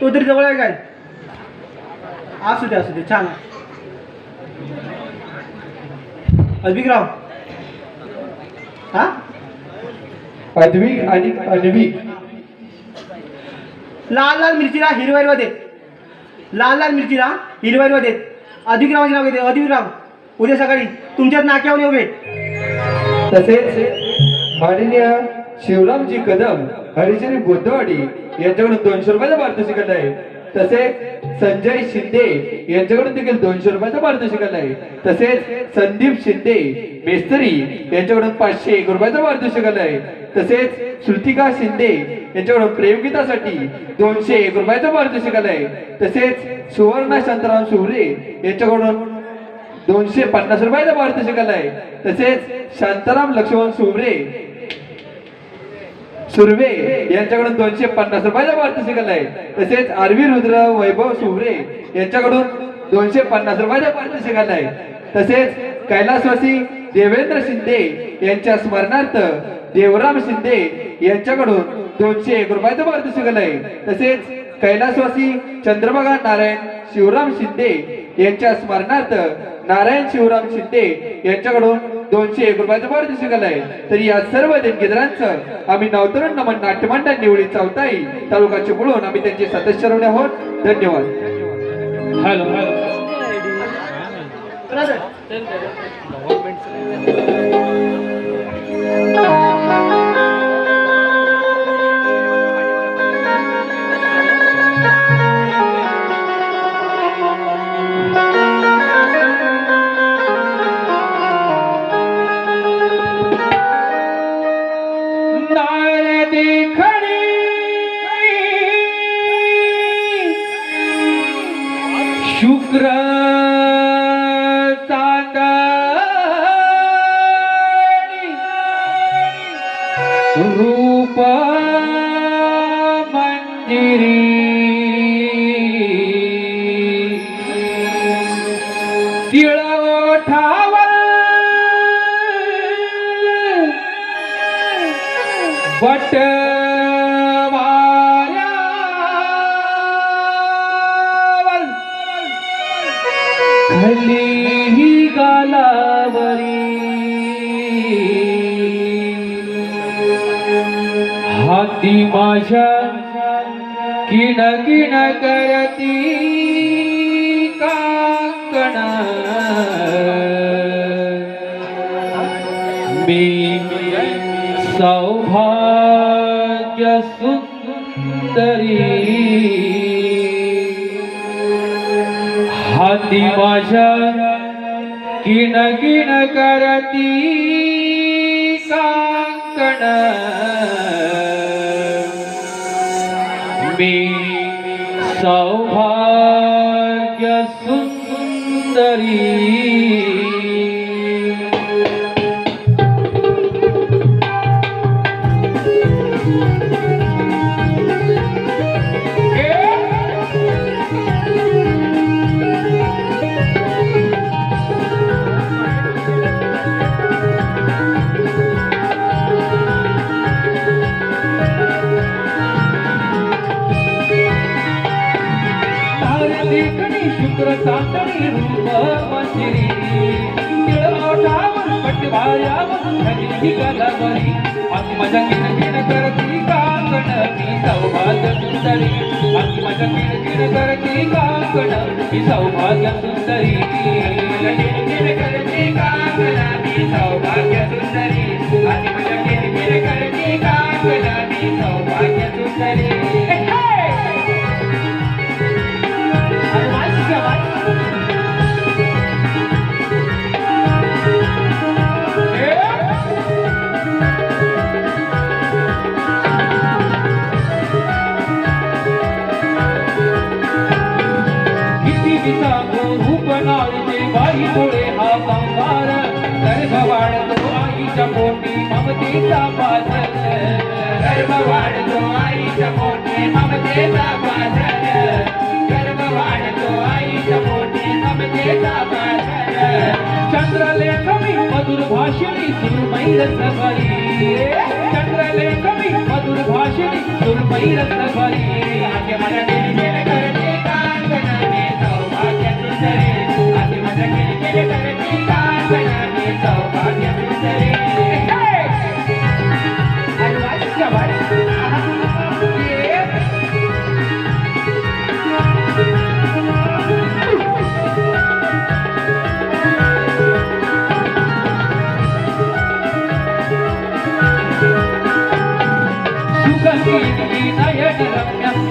तो तरी जवळ आहे काय? असू दे छान. अद्विकराव हा अद्विक आणि अनविक. लाल लाल मिरचीला हिरवा हिरवा देत. लाल लाल मिरचीला हिरवा हिरवा देत. अद्विकरावांचे नाव घेते. अद्विकराव उद्या सकाळी तुमच्याच नाक्यावर येऊ भेट. तसेच माननीय शिवरामजी कदम हरिश्चंद्र बुद्धवाडी यांच्याकडून 200 रुपयाचा पारितोषिक आहे. तसेच संजय शिंदे यांच्याकडून देखील 200 रुपयाचा पारितोषिक आहे. तसेच संदीप शिंदे मेस्त्री यांच्याकडून 501 रुपयाचा पारितोषिक आहे. तसेच श्रुतिका शिंदे यांच्याकडून प्रेमगीतासाठी 201 रुपयाचा पारितोषिक आहे. तसेच सुवर्णा शांताराम सुरे यांच्याकडून 250 रुपयाचा पारितोषिक आहे. तसेच शांताराम लक्ष्मण सुर्वे यांच्याकडून 250 रुपयाचा पारितोषिक आहे. तसेच आरवी रुद्र वैभव सुर्वे यांच्याकडून 250 रुपयाचा पारितोषिक आहे. तसेच कैलासवासी देवेंद्र शिंदे यांच्या स्मरणार्थ देवराम शिंदे यांच्याकडून 201 रुपयाचा पारितोषिक आहे. तसेच कैलासवासी चंद्रभागा नारायण शिवराम शिंदे यांच्या स्मरणार्थ नारायण शिवराम शिंदे यांच्याकडून 201 रुपयाचं पारितोषिक आहे. तर या सर्व देणगीदारांचं आम्ही नवतरुण नमन नाट्यमंडळ निवडी चौथाई तालुका चिपळूण आम्ही त्यांचे सदस्य होणे आहोत. धन्यवाद. हॅलो शुक्र चांदणी रूप मंजिरी तिळ ओठावर बट खाली गालावरी हाती माझ्या किण किण करती कांकण मी सौभाग्य सुंदरी हाती माझ्या किण किण करती कांकण मी सौभाग्य सुंदरी शुक्र चांदणी रूप मंजिरी तिळ ओठावर पट्टी भाऱ्यावर खाली गालावरी हाती माझ्या किण किण करती कांकण मी सौभाग्य सुंदरी हाती माझ्या किण किण करती कांकण मी सौभाग्य सुंदरी किण किण करती कांकण मी सौभाग्य सुंदरी हाती माझ्या किण किण करती कांकण मी सौभाग्य सुंदरी बाई डोळे हा संसार गर्भ वाढतो आईच्या पोटी ममतेचा पाझर गर्भ वाढतो आईच्या पोटी ममतेचा पाझर गर्भ वाढतो आईच्या पोटी ममतेचा पाझर चंद्रलेखमी मधुर भाषिणी सुरमई रसभरी चंद्रलेखमी मधुर भाषिणी सुरमई रसभरी आगे मला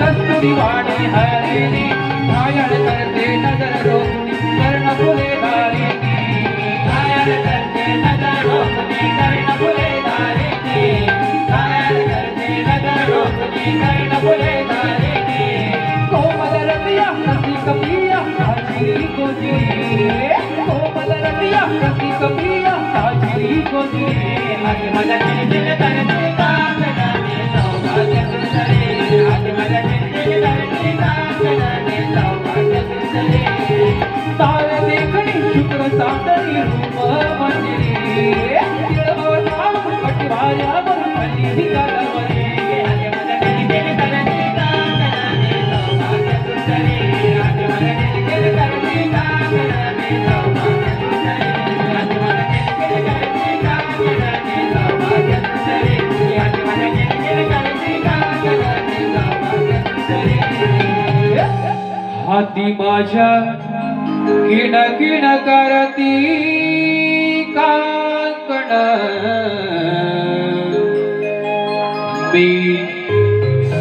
कस्तुरी वाणी हरिणी घायल करते नजर रोखणी कर्ण फुले धारिणी घायल करते नजर रोखणी कर्ण फुले धारिणी घायल करते नजर रोखणी कर्ण फुले धारिणी कोमल रतिया कसी कपिया साजिरी कोजिरी कोमल रतिया कसी कपिया साजिरी कोजिरी आज मला चिंतित करते कांगणाने सौभाग्य सुंदरे आज मला चिंतित करते कांगणाने सौभाग्य सुंदरे तारे देखणी शुक्र सातरी रूप मंजिरी तिळवटा पटवाऱ्या बरफली निकालवरी आज मला चिंतित करते कांगणाने सौभाग्य सुंदरे आज मला चिंतित करते कांगणाने सौभाग्य सुंदरे आज मला चिंतित करते कांगणाने सौभाग्य सुंदरे आज मला चिंतित करते कांगणाने सौभाग्य सुंदरे हाती माझ्या किण किण करती काकण मी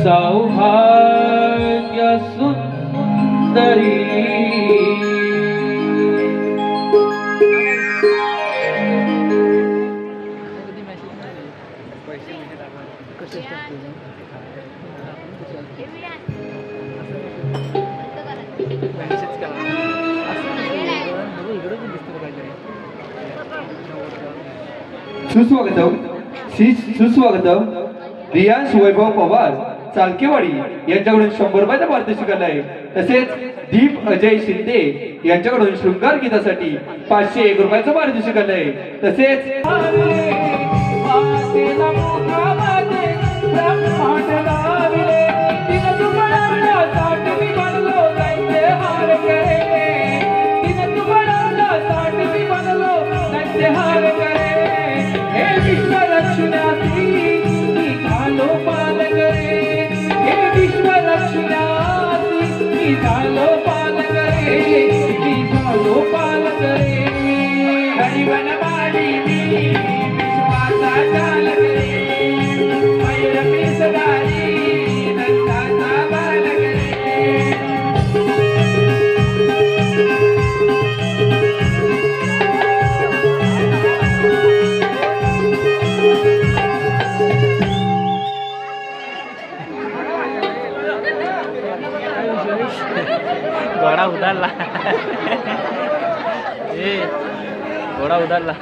सौभाग्य सुंदरी सुस्वागतम रियांश वैभव पवार चालकेवाडी यांच्याकडून 100 रुपयाचा पारितोषिक आहे. तसेच दीप अजय शिंदे यांच्याकडून शृंगार गीतासाठी 501 रुपयाचं पारितोषिक आहे. तसेच घोडा उदारला घोडा उदारला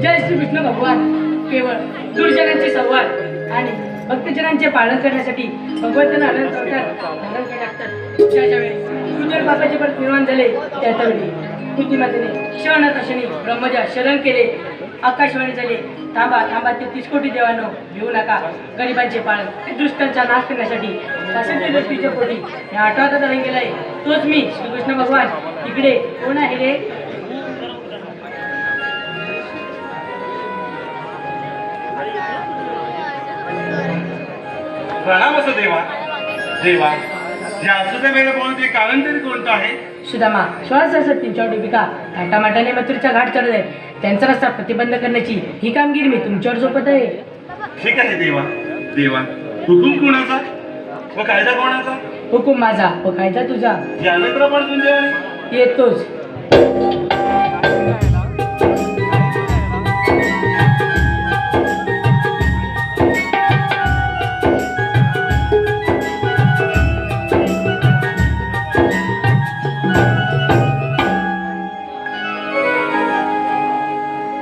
जय श्री कृष्ण भगवान केवळ दुर्जनांचे संवाद आणि भक्तजनांचे पालन करण्यासाठी भगवंतांना अनंत अवतार धारण केले असतात. ज्याच्या वेळी सुंदर बापाचे परत निर्माण झाले त्यावेळी बुद्धिमत्तेने शरणकाशाने ब्रह्मजा शरण केले. आकाशवाणी झाले थांबा थांबा ते 30 कोटी देवानो घेऊ नका गरिबांचे पालन दुष्टांचा नाश करण्यासाठी 65 गोष्टीच्या पोटी हे 8वाचा धारण केला आहे. तोच मी श्रीकृष्ण भगवान. इकडे कोण आहे रे? प्रणाम असो देवा. देवा या असुदे वेळ बोलण्याचे कारण तरी कोणतं आहे? सुदामा 16 डुबिका थाटामाटाने मथुरेचा घाट चढत आहे. त्यांचा रस्ता प्रतिबंध करण्याची ही कामगिरी मी तुमच्यावर सोपत आहे. ठीक आहे देवा. देवा हुकूम कोणाचा व कायदा कोणाचा? हुकूम माझा व कायदा तुझा. यावे प्रमाण तुझ्यावाने येतोच.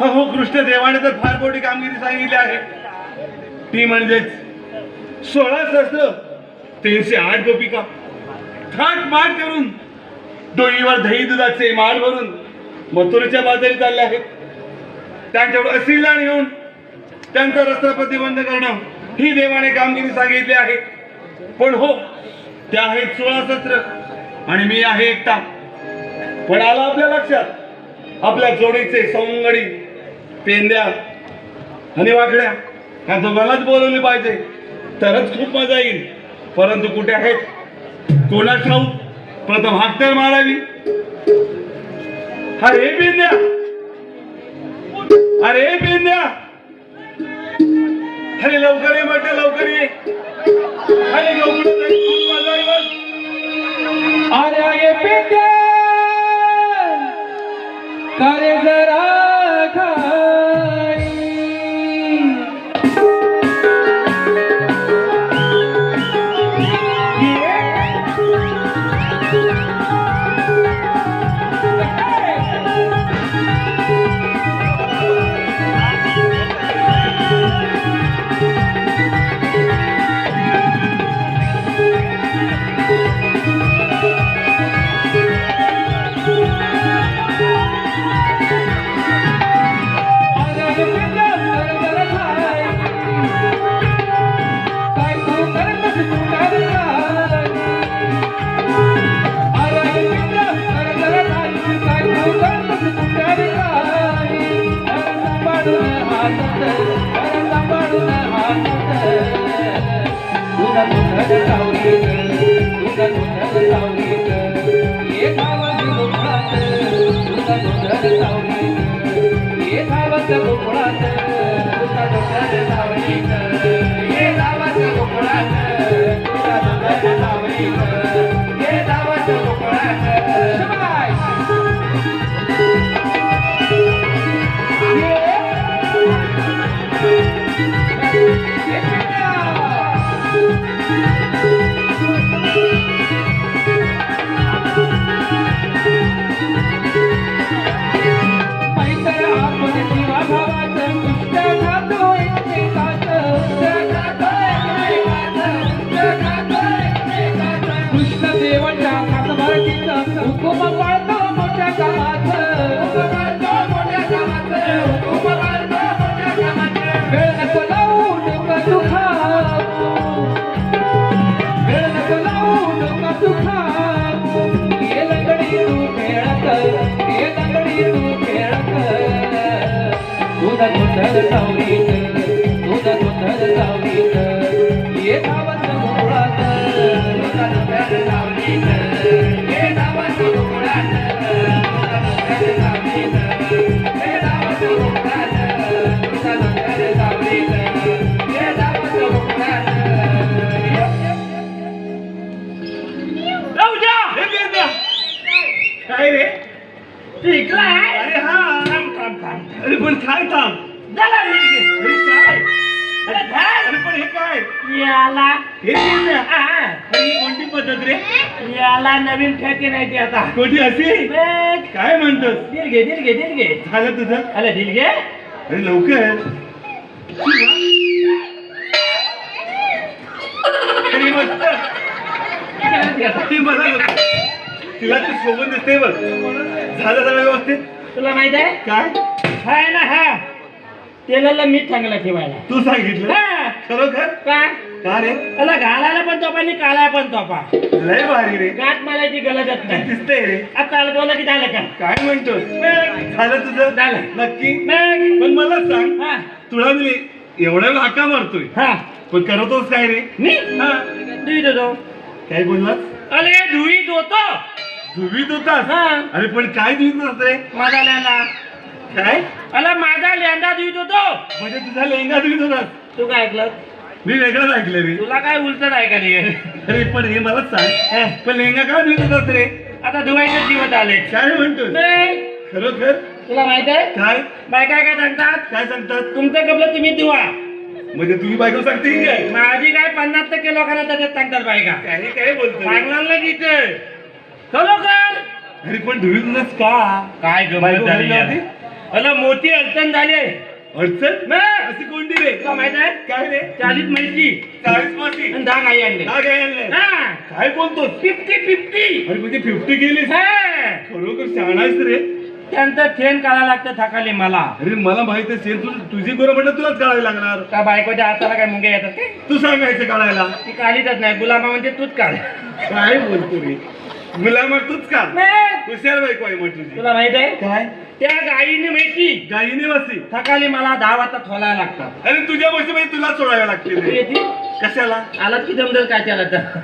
हो कृष्ण देवाने तर फार मोठी कामगिरी सांगितली आहे. ती म्हणजेच 16 सहस्त्र 308 गोपिका थाट माट करून डोईवर दही दुधाचे माळ भरून मथुरेच्या बाजारी चालले आहेत. त्यांच्यावर असीला येऊन त्यांचा रस्ता प्रतिबंध करणं ही देवाने कामगिरी सांगितली आहे. पण हो, त्या आहेत 16 शस्त्र आणि मी आहे एकटा. पण आला आपल्या लक्षात आपल्या जोडीचे सवंगडी पेंद्या आणि वाकड्या ह्या दोघांनाच बोलवले पाहिजे तरच खूप मजा येईल. परंतु कुठे आहेत कोणास ठाऊक. प्रथम हाक तर मारावी. अरे पेंद्या, अरे पेंद्या, अरे लवकर ये म्हटलं, लवकर ये. अरे लवकर ये, खूप मजा येईल. अरे ये पेंड्या करे जरा खाई काय रे? इकडं आहे. अरे हा, अरे पण काय थांब. चला रे. अरे काय? अरे काय? अरे पण हे काय? याला हे पेंद्या. हा. अरे ही कोणती पद्धत रे? याला नवीन ख्याती नाही ती आता. कोणती अशी? बघ. काय म्हणतोस? दिल घे, दिल घे, दिल घे. झालं तुझं? आला दिल घे. अरे लवकर. अरे मस्त. ती मला नको. तिला तू सोबत दिसते बघ. झालं सगळं व्यवस्थित? तुला माहित आहे काय? हाय ना हा तेलाला मीठ चांगला ठेवायला. तू सांगितलं? हा. खरोखर? का का रे? त्याला घालायला पण तोपा आणि काढायला पण तोपा. लय भारी रे. गाठ मारायची गरजच ते नाही. दिसतंय रे. आता बोला की झालं का? काय म्हणतोस? बघ. झालं तुझं? झालं. नक्की? बघ. पण मला सांग, हा. तुला मी एवढा वेळ हाका मारतोय हा. पण करतोस काय रे? मी हा. धुईत होतो. काय बोललास? अरे धुईत होतो. धुवीत होतास? हा. अरे पण काय धुवीत होतास रे? माझा लेंडा. काय? अला माझा लेंडा धुईत होतो. म्हणजे तुझा लेंगा धुवीत होतास? तू काय ऐकलं? मी वेगळंच ऐकलं रे. तुला काय उलटच ऐकायला अरे पण हे मला सांग, पण लेंगा का धुवीत होतास रे? आता धुवायचं जीवत आले. काय म्हणतोस? नाही. खरोखर? तुला माहित आहे काय? बायका काय सांगतात? काय सांगतात? तुमचं कपलं तुम्ही धुवा. म्हणजे तुम्ही बायको सांगते की काय? माझी काय 50% लोकांना त्याच्यात सांगतात बायका. काय काय बोलतो? सांगणार नाही तिथे. खरोखर अरे पण धुवीत होतास का? काय बायको गमत झाली घरी यार. नव्हती? अला मोठी अडचण झाली. अडचण? नाही. अशी कोणती रे? तुला माहित आहे काय रे? 40 म्हैशी 40 मासी? आणि 10 गाई आणले. हा काय आणलंय? हा. काय बोलतोस? 50-50. अरे म्हणजे 50 गेलीस? हा. खरोखर शहाणा आहेस रे. त्यांचं थेन काढायला लागतं थकाली मला. अरे मला माहिती आहे तुझी गुरं म्हटलं तुलाच काढावी लागणार. का बायकोच्या हाताला काय मुंगे येतात काय? तू सांगायचं काढायला. ती काढीतच नाही, गुलामा म्हणजे तूच काढ. काय बोलतो रे गुलाम तूच काढ. नाही. हुशार बायको आहे मग तुझी. तुला माहित आहे काय त्या गायीने माहिती गायीने बसली. थकाली मला 10 वाजता थोलायला लागतात. अरे तुझ्या बसली तुला सोडायला लागते तू रे. येते कशाला आलात की जमदल काय त्याला तर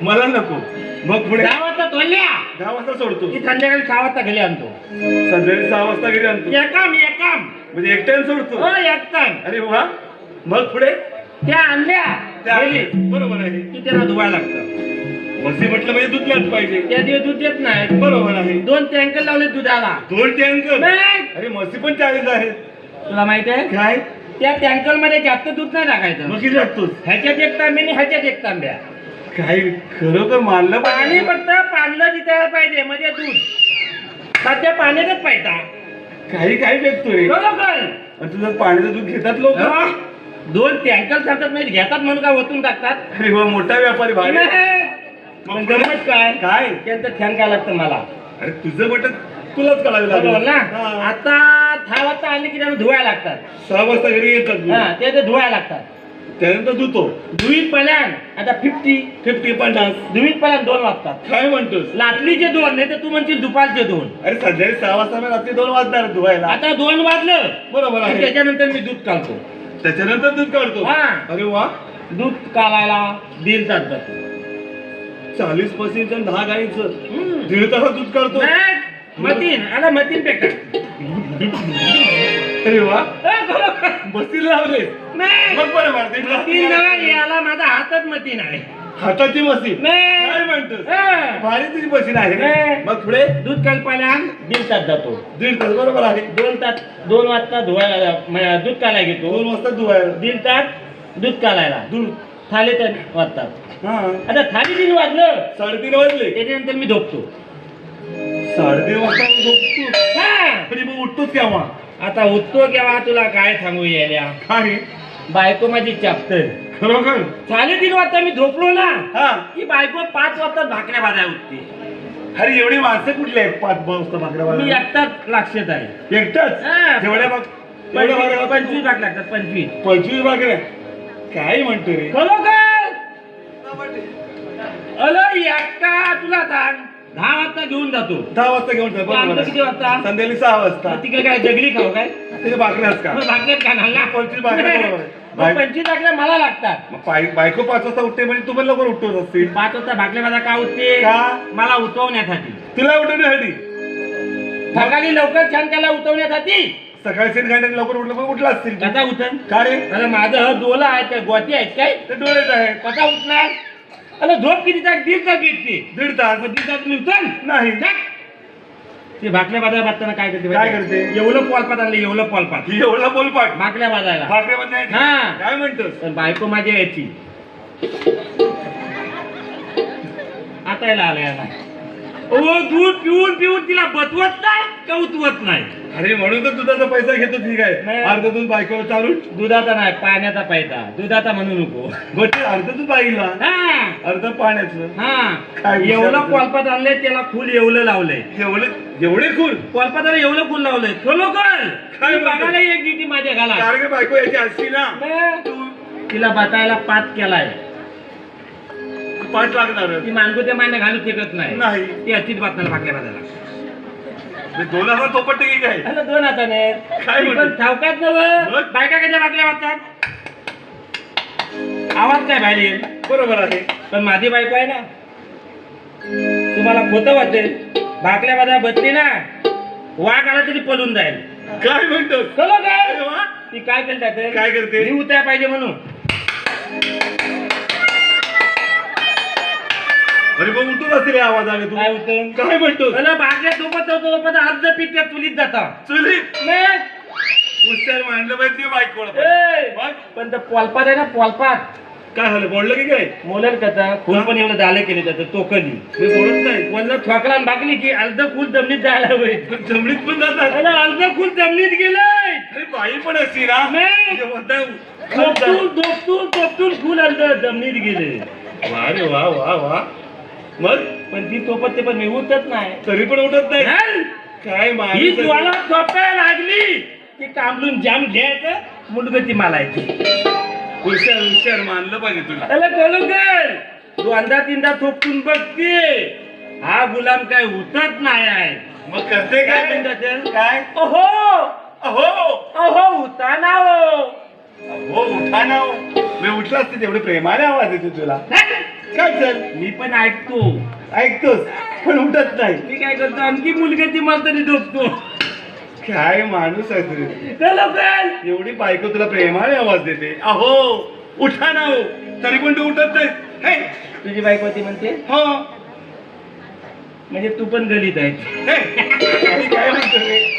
मला नको. मग पुढे 10 वाजता थोडल्या 10 वाजता सोडतो. की संध्याकाळी 6 वाजता घरी आणतो. संध्याकाळी 6 वाजता घरी आणतो. एकाम म्हणजे एक टाइम सोडतो. हो एकटाइम. अरे वा. मग पुढे त्या आणल्या त्या घरी बरोबर आहे. की त्याला धुवायला लागतं. म्हशी म्हटलं म्हणजे दूधलाच पाहिजे. त्या दिवस दूध देत नाही. बरोबर आहे. 2 टँकर लावले दुधाला. 2 टँकर. नाही. अरे म्हशी पण 40 आहेत. तुला माहित आहे काय त्या टँकर मध्ये जास्त दूध नाही टाकायचं. मग किती लागतोस. ह्याच्यात एक तांबे आणि ह्याच्यात एक तांब्या. काय खरोखर मानलं पाणी पाहिजे. फक्त पाणलं तिथे पाहिजे म्हणजे दूध. सध्या पाण्यातच पाहिजे. काही काही फेकतो रे. बरोबर. आणि तुझं पाण्याचं दूध घेतात लोक. 2 टँकर चालतात म्हणजे घेतात म्हणून का ओतून टाकतात. अरे वा मोठा व्यापारी भारी. नाही. पण गंमत काय काय त्यांचं थॅन काय लागतं मला. अरे तुझं बटन तुलाच काढावे बरोबर लागेल ना. हा. आता 6 वाजता आणले की त्यांना धुवायला लागतात. 6 वाजता घरी येतात दूध. हा ते धुवायला लागतात. त्यानंतर धुतो. धुईत पल्यान आता 50 50 धुईत पल्यान 2 वाजतात. काय म्हणतोस. लाटलीचे 2 नाही तर तू म्हणशील दुपारचे 2. अरे संध्याकाळी 6 वाजता मी रात्री 2 वाजणार धुवायला. आता 2 वाजलं बरोबर की आहे. त्याच्यानंतर मी दूध काढतो. त्याच्यानंतर दूध काढतो. हा. अरे वा. दूध काढायला 1.5 तास जातो. 40 म्हशींचं आणि 10 गाईंचं 1.5 तासात दूध काढतो. मतीन आता मतीन पेटा. अरे वा. बसील लावले. मग बरं मारते. मतीन नाही याला माझा हातच मतीन आहे. हाताची मशीन. नाही. काय म्हणतोस. हा. भारी तुझी मशीन आहे रे. नाही. मग पुढे दूध काढपायला 1.5 तास जातो. 1.5 तास बरोबर आहे. 2 वाजता धुवायला दूध काढायला घेतो. 2 वाजता धुवायला. 1.5 तास दूध काढायला. दूध थाली 3 वाजतात. हा आता थाली 3 वाजलं 3:30 वाजले. त्याच्यानंतर मी झोपतो. 3:30 वाजता झोपतो. हा. आणि मग उठतोच केव्हा. आता उठतो केव्हा तुला काय सांगू यायला. काय बायको माझी चापतर. खरोखर. 3:30 वाजता मी झोपलो ना हा. की बायको 5 वाजता भाकऱ्या भाजाय उठते. अरे एवढी माणसं कुठली आहेत 5 वाजता भाकऱ्या मी वाजता. एकटाच लक्षात आहे. एकटाच. हा. जेवढ्या मग एवढ्या भाकऱ्या 25 भाकऱ्या लागतात. 25 25 भाकऱ्या. काय म्हणतो रे. खरोखर. अरे एकटा तुला सांग 10 वाजता घेऊन जातो. 10 वाजता घेऊन जा. तू आणतो किती वाजता. संध्याकाळी 6 वाजता. मग तिकडे काय जगली खाऊ काय. ते भाकऱ्याच का. मग भाकऱ्यात खाणार ना. 25 भाकऱ्या बरोबर आहे. मग 25 भाकऱ्या मला लागतात. मग बायको 5 वाजता उठते म्हणजे तू पण लवकर उठतोच असतील. 5 वाजता भाकऱ्या माझा का उठते. का? मला उठवण्यासाठी. तुला उठवण्यासाठी. सकाळी लवकर छान त्याला उठवण्यासाठी. सकाळी सेन खायला लवकर उठलं पण उठला असतील. कसा उठन. का रे. अरे माझं डोला आहे त्या गोती आहेत काय. ते डोळेच आहे. कसा उठणार. अरे झोप किती तास 1.5 तास घेतली. 1.5 तास. 1.5 तास मी उठन नाही. ते भाकऱ्या बाजायला बांधताना काय करते. काय करते? एवढं पोलपात आणलं एवढं पोलपात. ही एवढा बोलपाट. भाकऱ्या बाजायला. भाकऱ्या म्हणजे हा. काय म्हणतोस. पण बायको माझी यायची. आता याला आलं याला. ओ दूध पिऊन पिऊन तिला बतवत नाही का उतवत नाही. अरे म्हणून तर दुधाचा पैसा घेतो ठीक आहे. नाही. अर्ध दूध बायकोला चालून. दुधाचा नाही पाण्याचा पैसा. दुधाचा म्हणू नको. गोष्टी अर्ध दूध बाईला हा. अर्ध पाण्याचं. हा. काय विचार एवढं करतो? कोलपात आणलंय त्याला फुल एवढं लावलंय. एवढे खूर. कोलपाताला एवढं फुल लावलंय. खरोखर. काय ती बघायला एक ड्युटी माझ्या घाला. कारण बायको याची असती ना तिला बतायला पाठ केलाय. पाठ लागणार. ती मानगुत्या मान्य घालू शकत नाही. नाही. ती अतिच बातम्याला भाकल्या बाजायला. 2 हजार तो पट्टे की काय. अरे 2 हाताने. काय ती म्हणतो? पण ठावकात नव्हतं. मग? बायका कशा भाकल्या वाजतात. आवाज काय बाहेर येईल. बरोबर आहे. पण माझी बायको आहे ना. तुम्हाला खोटं वाटेल. भाकल्या बाजा बसली ना वाघ आला तरी पळून जाईल. काय म्हणतो. चलो काय. अरे वा. ती काय करते. काय करते? मी उताय पाहिजे म्हणून. अरे मग उठून असते रे आवाज आले तू. काय होतं. काय म्हणतो. भाकल्या सोबत अर्ध पीठ त्या चुलीत जाता. चुलीत. नाही. हुशार मांडलं पाहिजे बायकोला. ए, पण तर पोलपात आहे ना पोलपात. काय झालं बोललं की काय. मोलर कथा फुल पण एवढं झालं केले त्याचं टोकली. मी बोलत नाही. वल्ल ठोकला आणि भागली की अर्ध फुल जमिनीत जायला हवे. जमिनीत पण जातात. अरे अर्ध फुल जमिनीत गेलंय. अरे बाई पण असती ना. नाही. ते म्हणतात, दोपटून फुल अर्ध जमिनीत गेले. वा रे वा वा वा. मग पण ती तोपत ते पण मी उठत नाही. तरी पण उठत नाही. नाही. काय ही माणूस ज्वाला झोपायला लागली की कामलून जाम घ्यायचं मुलगती मालायची हुशार हुशार मानलं पाहिजे तुला त्याला कळू कर दोनदा तीनदा थोपटून बघते हा गुलाम काय उतरत नाही आहे मग करते काय काय म्हणतात ते? काय अहो अहो अहो उताना हो हो उठा ना हो. मी उठला असते तेवढे प्रेमाने आवाज येतो तुला काय चल मी पण ऐकतो ऐकतोस पण उठत नाही मी काय करतो आणखी मुलगती मला तरी झोपतो काय माणूस आहे तुझे चलो फ्रेंड एवढी बायको तुला प्रेमाने आवाज देते अहो उठा ना हो तरी पण तू उठत नाही हे, तुझी बायको ती म्हणते हो म्हणजे तू पण गलीत आहे हे, आणि काय म्हणतो रे?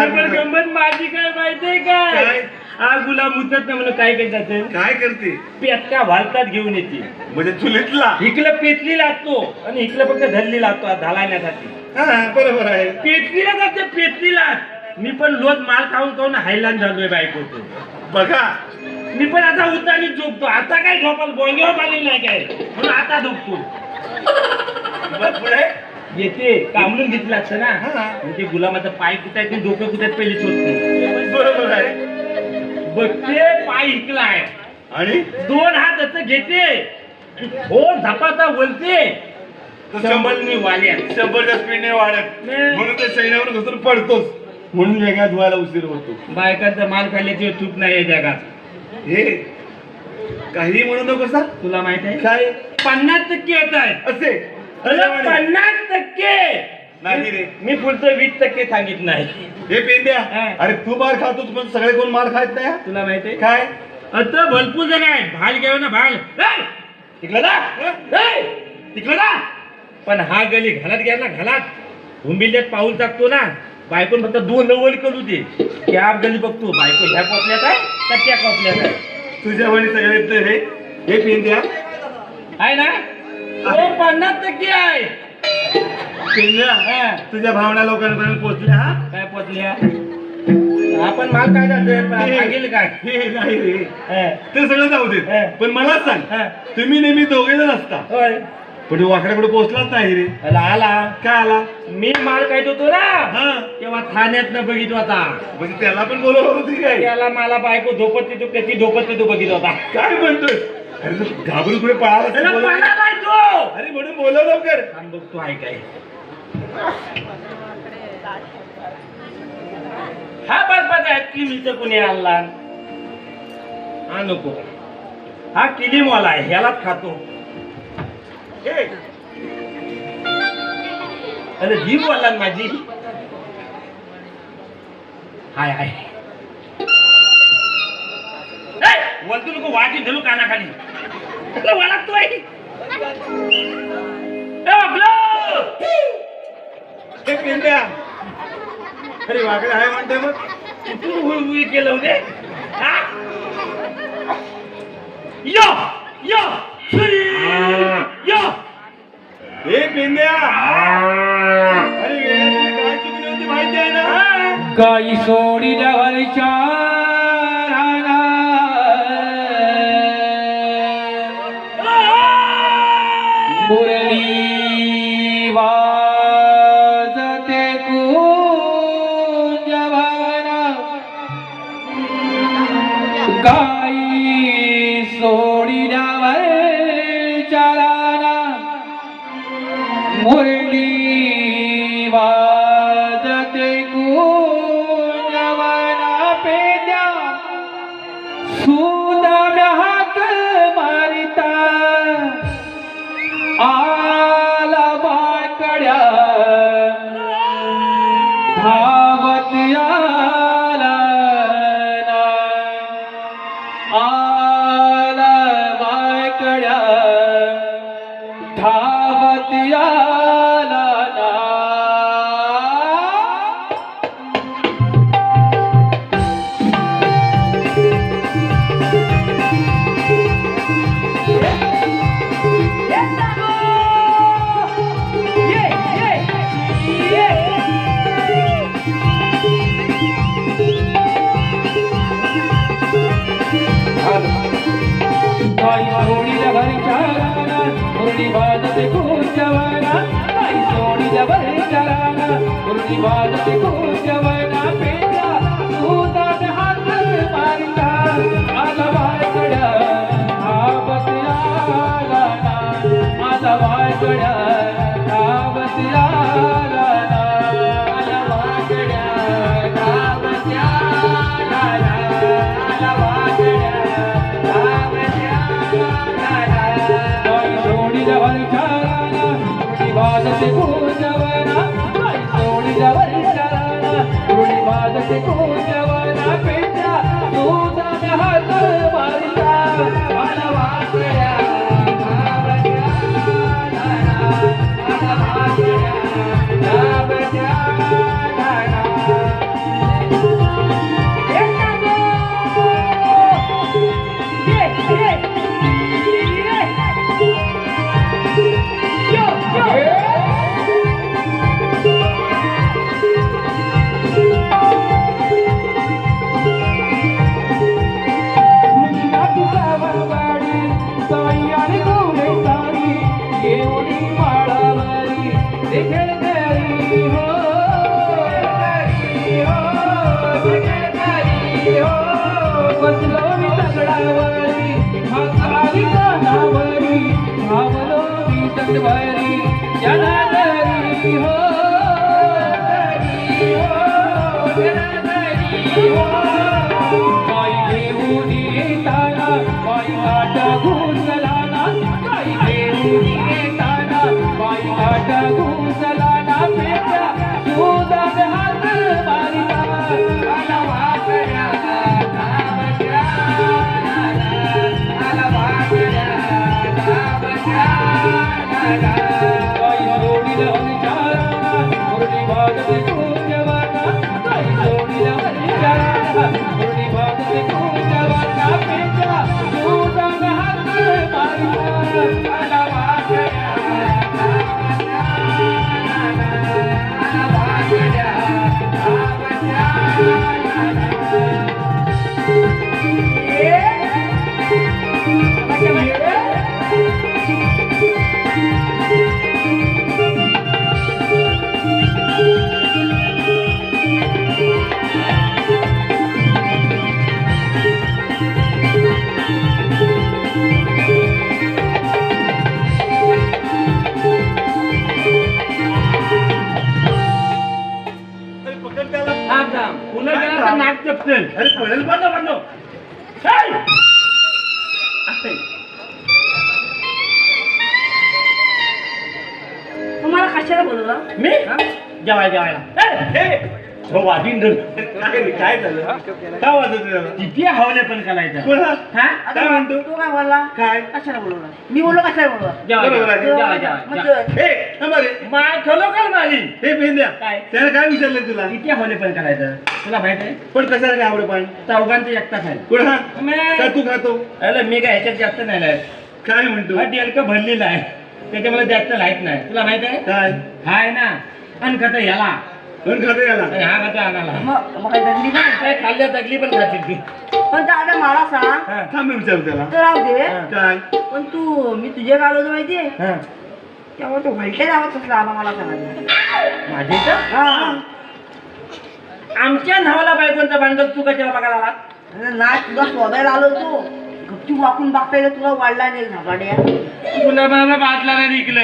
पण गंमत माझी काय माहितीये काय? काय हा गुलाम उतरत नाही म्हणून काय करतात काय करते पेटका भारतात घेऊन येते म्हणजे चुलीतला इकडं पेटली लागतो आणि इकडं फक्त धरली लागतो धालाण्यासाठी हा बरोबर आहे पेटलीला जाते पेटलीला मी पण लोट माल खाऊन खाऊन हायलान झालोय बायकोतो बघा मी पण आता उतानी झोपतो आता काय झोपाल बोंगेवर आली नाही काय म्हणून आता झोपतो मग पुढे येते कामलून घेतलं लागतं ना हा. म्हणजे गुलामाचा पाय कुठायत नाही डोकं कुठायत पहिली शोधते बरोबर आहे बघते पाय इकलाय आणि दोन हात असं घेते हो झपाटा बोलते तो शंभरनी वाल्यात 100च्या स्पीडने वाढत नाही. म्हणून ते सैन्यावर घुसून पडतोस म्हणून वेगळ्या धुवायला उशीर होतो बायकांचा माल खाल्ल्याची चूक नाही या जगात हे काही म्हणू नको सा तुला माहित आहे काय 50% येत आहे असे अरे 50% नाही रे मी पुढचं 20% सांगित नाही हे पेंद्या हा. अरे तू मार खातोस पण सगळे कोण मार खात नाही हा? तुला माहित आहे काय आता भरपूर जण आहे भाल घेऊ ना भाल तिकडं जा तिकडं जा पण हा गली घालात घ्या ना घालात हुंबिल्यात पाऊल टाकतो ना बायकोन फक्त 2 नवल करू दे त्या गली बघतो बायको ह्या कोपल्यात आहे का त्या कोपल्यात आहे तुझ्या वणी सगळे हे पेंद्या आहे ना हो 50% आहे पेंद्या हा. तुझ्या भावना लोकांपर्यंत पोहोचल्या हा काय पोचल्या आपण माल काय जाते सांगेल काय हे नाही रे हा. ते सगळं जाऊ दे हा. पण मलाच सांग हा. तुम्ही नेहमी दोघे जण असता होय पण तू वाकड्याकडे पोहोचलाच नाही रे आला आला काय आला मी माल खायत होतो ना हा तेव्हा ठाण्यात बघित होता म्हणजे त्याला पण बोलवलं होती काय त्याला मला बायको झोपत तू कधी झोपत तू बघित होता काय म्हणतोय अरे तू घाबरून पुढे पळाला त्याला बोलवलं. पळाला नाही तो. अरे म्हणून बोलव लवकर थांब बघतो आहे काय हा बरं ऍक्च्युली मी तर कुणी आणला हा नको हा किलीमवाला आहे ह्यालाच खातो हे. अरे जी बोलला ना माझी हाय हाय बोलतो नको वाटी धरू कानाखाली वळखतोय हे पेंड्या अरे वाकडे आहे म्हणते मग कुठून केलं होते या या या हे पेंड्या अरे वेड्याने काय चुकली होती माहिती आहे ना गाई सोडिल्यावरच्या मुरली वाजते कुंजवना गाई सोडिल्यावर चाराना मुरली वाजते कुंजवना पेद्या सुदाम्या हाक मारिता आला बाळकड्या धावत आला ना आला बाळकड्या धावत आला ना गाई सोडील्या घरच्या रानात मुरली वाजते कुंजवना गाई सोडील्या घरच्या रानात मुरली वाजते कुंजवना पेट्या सुदान हात मारिता आला वायकड्या धावत आला ना आला वायकड्या धावत आला ना आला वायकड्या धावत आला ना आला वायकड्या धावत आला ना बाई सोडीला वरचाराना मुरली वाजते कुंजवना बाई सोडीला वरचाराना मुरली वाजते कुंजवना पेट्या सुदान हात मारिता आला वायकड्या धावत आला ना आला वायकड्या धावत आला ना अरे पळेल बंद बंद तुम्हाला कशाला बोलवलं? मी जेवायला वाजून काय झालं काय वाजत किती हवले पण करायचं काय म्हणतो तू काय बोलला? काय कशाला बोलवलं? मी बोललो कशाला बरोबर आहे. बोलवलं? माय खरोखर माली हे पेंद्या काय? त्याने काय विचारलं तुला किती हवले पण करायचं तुला माहित आहे पण कशाला काय आवड पण चौघांचं एकटा खाय कुणा मी- का तू खातो अरे मी काय ह्याच्यात जास्त नाही लायत काय म्हणतो हा डेलक भरलेला आहे त्याच्यामुळे जास्त लाईत नाही तुला माहित आहे काय हाय ना अन खाता याला पण खातो याला आणि हा खाता आणाला मग काही दंडी नाही. काय खाल्ल्या तकली पण खातील ती पण दादा मला सांग, हा. थांब मी विचारतो त्याला तर राहू दे. काय पण तू मी तुझ्या गाव होतो माहितीये हा. तेव्हा तो व्हाईटच्या नावात कसला आला मला सांगायचं. माझ्या इथं हा. आमच्या नावाला बायकोंचा भांडल तू कशाला बघायला आला अरे नाही तुला शोधायला आलो तू गपचूप वाकून बघताय तुला वाढला नाही झपाट्या तुला मला बाटला नाही निघलं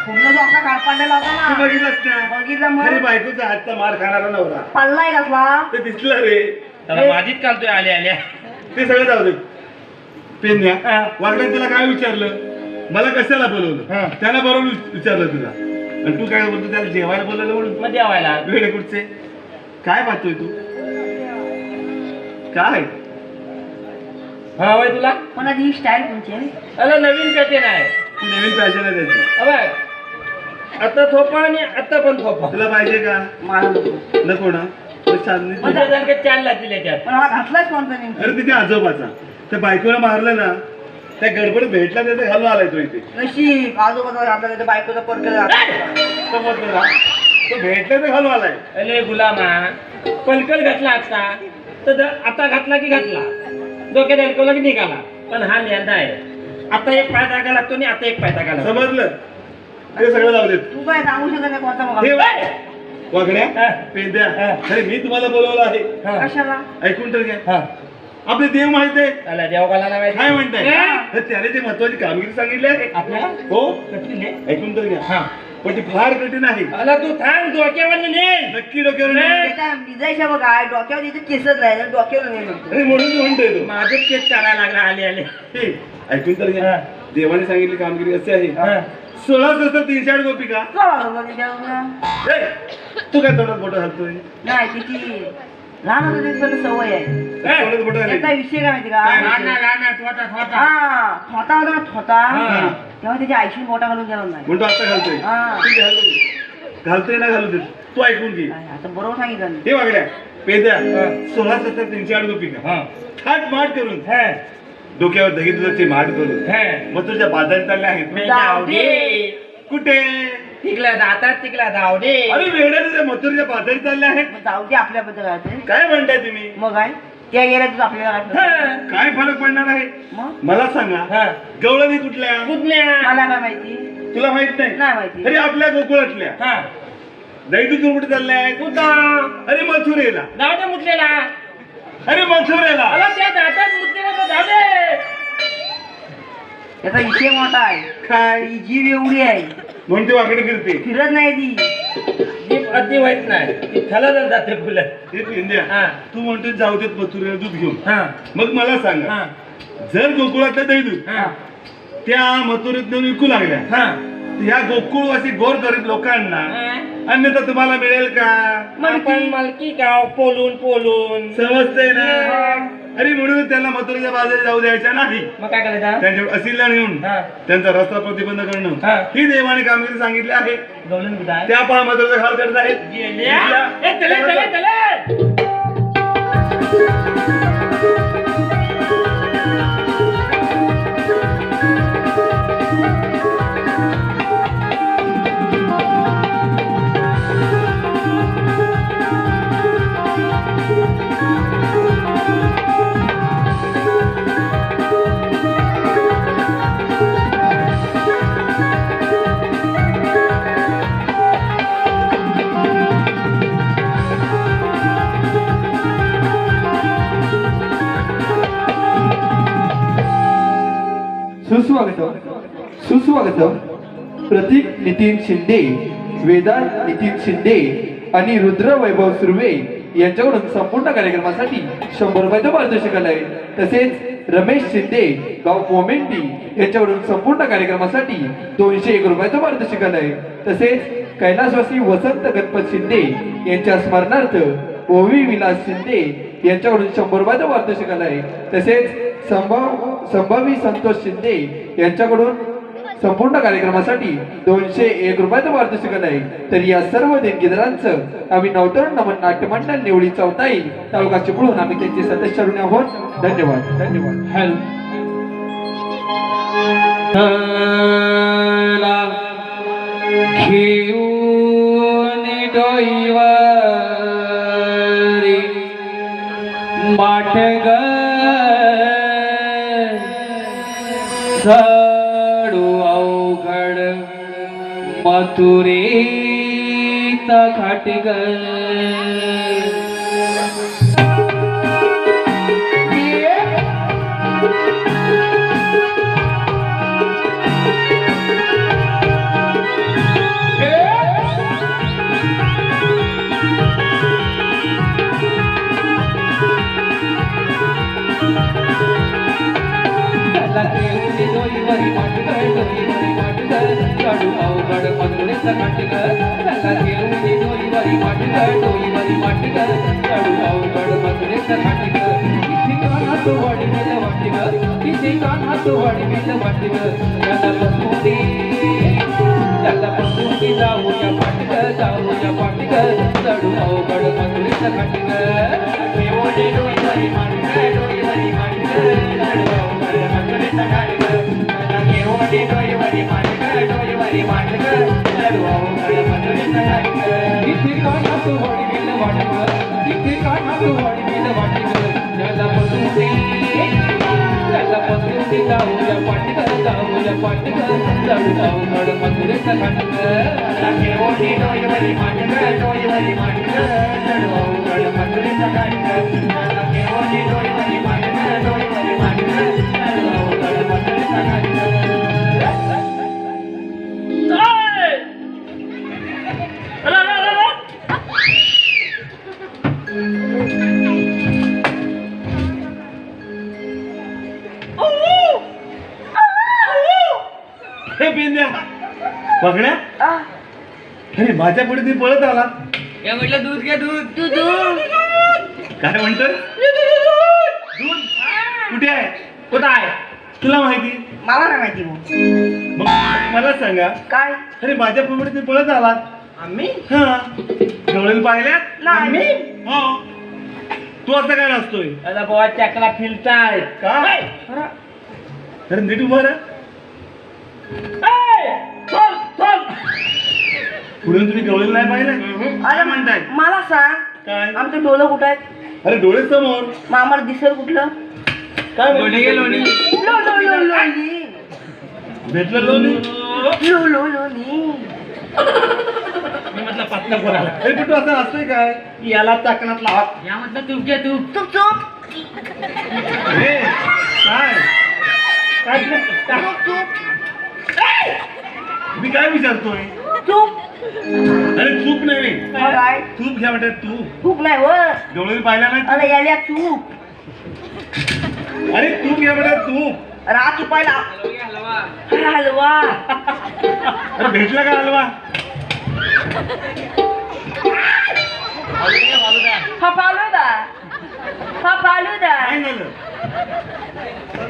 पूर्ण जो असा काळपांड्याला होता तू ना बघितलंस ना बघितलं अरे मग बायकोचा हातचा मार खाणारा नवरा पडलाय कसला ते दिसलं रे त्याला माझीच कालतोय आल्या आल्या ते सगळं जाऊ दे पेन्या हा. वाटलं तुला काय विचारलं मला कशाला हा. बोलवलं त्याला बरोबर विचारलं तुला आणि तू काय बोलतो त्याला जेवायला बोलवलं म्हणून मग जेवायला वेळे कुठचे काय पाहतोय तू काय हा होय तुला पण आधी ही स्टाईल तुमची आहे. अरे नवीन पॅटर्न आहे ती नवीन फॅशन आहे त्याची बघ आता थोपा आणि आता पण थोपा तुला पाहिजे का मला नको. नको ना मग छान नाही. म्हणजे सारखे चाल लागतील याच्यात पण हा घातलाच कोणता नेमका अरे तिथे आजोबाचा त्या बायकोला मारलं ना त्या गडबड भेटला त्याचा घालून आलाय तो इथे नशीब आजोबाचा घातला त्याच्या बायकोचा परकेला घातला. समजलं ना तो भेटला तर घालून आलाय अरे गुलामा पलकल घातला आता तर आता घातला की घातला डोक्यात अडकवला की निघाला पण हा लेंदा आहे आता एक पाय टाका लागतो आणि आता एक पाय टाका लागतो समजलं ते सगळं जाऊ देत तू काय सांगू शकत नाही कोणता मग हे बाय. वाकड्या पेंद्या अरे मी तुम्हाला बोलवलं आहे कशाला ऐकून तर घ्या आपले देव माहित आहे त्याला देवकाला नाही काय म्हणताय तर त्याने ते महत्वाची कामगिरी सांगितली आहे आपल्याला हो कठीण आहे. ऐकून तर घ्या पण ती फार कठीण आहे आला तू थांब डोक्यावर ने नक्की डोक्यावर नाही. त्याच्या विजायच्या बघा डोक्यावर तिथे केसच राहिले डोक्यावर नाही म्हणतो. अरे म्हणून तू म्हणतोय तो माझेच केस चालायला लागला आले आले हे, ऐकून तर घ्या देवाने सांगितली कामगिरी अशी आहे 16 सहस्त्र 308 गोपिका चला बाबा त्याच्यावर. ए, तू काय तोंडात बोट घालतोय नाही तिची लहान होतं तिथपर्यंत सवय आहे तोंडात बोट घाली त्याचा विषय काय माहिती का हा थोता होता ना थोता तेव्हा त्याची आईशी मोठा घालून गेला नाही म्हणतो आता घालतोय हा. ठीक आहे, घालतो. घालतोय ना घालू दे तू ऐकून घे काय, आता बरोबर सांगितलं ना. हे वागड्या पेद्या 16 सहस्त्र 308 गोपिका थाट माट करून डोक्यावर दही दुधाची माठ करून मग तुझ्या बाजारी चालल्या आहेत जाऊ दे. कुठे तिकला दातात तिकला जाऊ दे अरे वेड्या तुझ्या मथुरच्या बाजारी चालल्या आहेत मग जाऊ दे आपल्याबद्दल काय ते. काय म्हणताय तुम्ही मग काय त्या गेल्या तुझं आपल्याला काय फरक? काय फरक पडणार आहे मग मला सांगा गवळणी कुठल्या मला काय माहिती तुला माहित नाही नाही माहिती अरे आपल्या गोकुळातल्या दैदूत कुठे चालल्या आहेत अरे मथुरेला जाऊ दे मुतलेला अरे मथुरेला आला त्या दातात मुतलेला जाऊ दे त्याचा विषय मोठा आहे काय ती जीव एवढी आहे म्हणून ती वाकडे फिरते फिरत नाही ती जीप अति वाईट नाही ती थलाला जाते फुलं हे इंडिया हा. तू म्हणतो जाऊ देत मथुरेला दूध घेऊन हा मग मला सांगा हा जर गोकुळातल्या दैदूत हा त्या मथुरेत नेऊन विकू लागल्या हा ह्या गोकुळवासी गोर गरीब लोकांना अन्यथा तुम्हाला मिळेल का आपण मालकी गाव पोलून पोलून समजतंय ना अरे म्हणून त्यांना मथुरेच्या बाजारी जाऊ द्यायच्या नाही मग काय करायचं त्यांच्यावर असिल्ला नेऊन हा. त्यांचा रस्ता प्रतिबंध करणं हा. ही देवाने कामगिरी सांगितली आहे गवलन कुठं आहे? त्या पहा मथुरेचा घाल करत आहेत गेल्या. ए, चले, चले, चले. सुस्वागत प्रतीक नितीन शिंदे, वेदांत नितीन शिंदे आणि रुद्र वैभव सुर्वे यांच्याकडून संपूर्ण कार्यक्रमासाठी 100 रुपयाचं पारितोषिक आलंय. तसेच रमेश शिंदे गाव कोमेंडी यांच्याकडून संपूर्ण कार्यक्रमासाठी 201 रुपयाचं पारितोषिक आलंय. तसेच कैलासवासी वसंत गणपत शिंदे यांच्या स्मरणार्थ ओवी विलास शिंदे यांच्याकडून 100 रुपयाचं पारितोषिक आलंय. तसेच संभावी संतोष शिंदे यांच्याकडून संपूर्ण कार्यक्रमासाठी 201 रुपयाचं पारितोषिक आहे. तर या सर्व देणगीदारांचं आम्ही नवतरुण नमन नाट्य मंडळ निवडी चौथाई तालुका चिपळूण आम्ही त्यांचे सदस्य ऋणी आहोत. धन्यवाद धन्यवाद. हॅलो घेऊन डोईवारी माठग साडू अवघड मथुरेचा खाटग जाऊया पाटग जाऊया पाटग चढू अवघड मथुरेचा खाटग डोई वरी माटग डोई वरी माटग चढू अवघड मथुरेचा खाटग डोई वरी माटग डोई वरी माटग चढू अवघड मथुरेचा खाटग इथे काढा तू वडी बिल वाटग इथे काढा तू वडी बिल वाटग त्याला पसू पाटी जाऊया पाटी जाऊया पाटी जळू अवघड मथुरेचा घाट केवढी डोईवरी माटक डोईवरी माटक जळू अवघड मथुरेचा घाट केवढी डोईवरी माटक डोईवरी माटक जळू अवघड मथुरेचा घाट हे बिंद्या बघण्या अरे माझ्या पुढे तुम्ही पळत आला या म्हटलं दूध घ्या दूध दूध काय म्हणतोय दूध कुठे आहे कुठं आहे तुला माहिती मला नाही माहिती मग मग मला सांगा काय अरे माझ्या पुढे तुम्ही पळत आलात आम्ही हा डोळ्याला पाहिल्यात नाही हो तू असं काय नसतोय आता बाबा चकला फिरताय काय अरे नीट उभा राहा पुढे तुम्ही डोळ्याला नाही पाहिलं अरे म्हणताय मला सांग काय आमचं डोलं कुठं आहे अरे डोळे समोर मग आम्हाला दिसेल कुठलं काय लोणी लोणी भेटलं लोणी लोणी मी म्हटलं पातला कोणाला अरे पण तू असं असतोय काय याला चाकणात लावा या म्हटलं तूप घ्या तूप चुप चुप हे काय मी काय विचारतोय चूप अरे चूप नाही काय तूप घ्या म्हणतात तू चूप नाही व डोळे पाहिला नाही अरे याल्या चूप अरे तूप घ्या म्हणतात तूप रात चुपायला हलवा अरे भेटला का हलवा हा फालुदा हा फालुदा काय झालं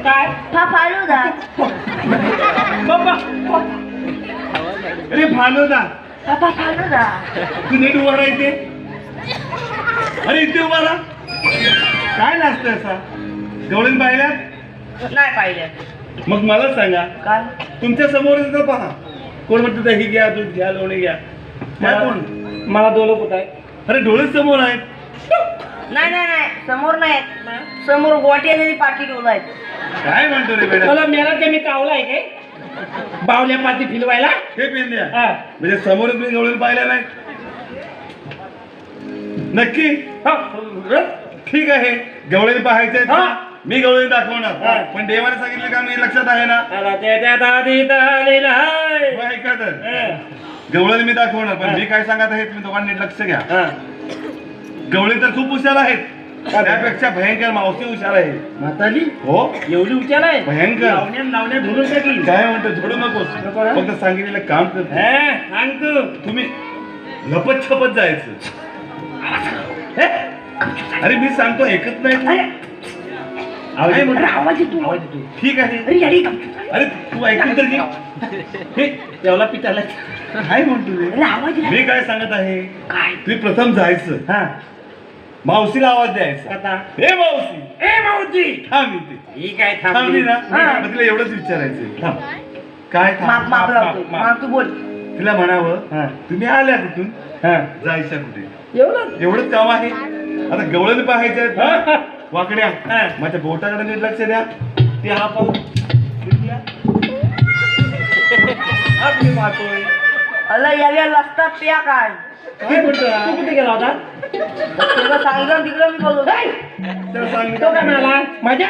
काय हा फालुदा अरे फालुदा हा फालुदा तू नीट उभा राहा इथे अरे इथे उभा राहा काय नाचतोय असा डोळे पाहिल्या नाही पाहिलं मग मला सांगा काय तुमच्या समोर येतं पहा कोण म्हणतो दही घ्या दूध घ्या लोणी घ्या काय कोण मला डोलं कुठं आहे अरे डोळे समोर आहेत नाही नाही नाही समोर नाही समोर गोटी आणि पाठी डोला आहेत काय म्हणतो रे बेटा मला मेला ते मी कावला आहे काय बावल्या पाती फिरवायला हे पेंद्या हा. म्हणजे समोर तुम्ही गवळीला पाहिल्या नाही नक्की हा. ठीक आहे गवळीला पाहायचंय हा. मी गवळी दाखवणार हा. पण देवाने सांगितलं का मी लक्षात आहे ना त्याला त्याच्यात आधी तालीला आहे. मग ऐका तर हा. गवळीला मी दाखवणार पण मी काय सांगत आहे तुम्ही दोघांनी नीट लक्ष घ्या हा. गवळी तर खूप हुशार आहेत त्यापेक्षा भयंकर मावशी हुशार आहे म्हातारी हो एवढी उचार आहे भयंकर लावण्या धरून टाकली काय म्हणतो झोडू नकोस फक्त सांगितलेलं काम कर सांग तू तुम्ही लपत छपत जायचं हे? अरे मी सांगतो ऐकत नाही तू. काय म्हणतो? आवाज येतो ठीक आहे अरे याडी अरे तू ऐकून तर घे हे तेवढा पिठाला काय म्हणतो रे अरे आवाज येतो. मी काय सांगत आहे काय तुम्ही प्रथम जायचं हा मावशीला आवाज द्यायचा आता हे मावशी ए माऊजी थांब इथे ही काय थांबली ना हा. मग तिला एवढंच विचारायचं थांब काय माप थांब माप लावतो माप तू बोल तिला म्हणावं तुम्ही आल्या कुठून जायच्या कुठे एवढंच काम आहे आता गवळण पाहायचं वाकड्या माझ्या बोटाकडे नीट लक्ष द्या ते हा पाहू दिसला? हा मी पाहतोय अला याला लसता प्या काय काय म्हणतो तू कुठे गेला होता तुला सांगितलं तिकडं मी बोलतो त्याला सांग तो काय म्हणाला माझ्या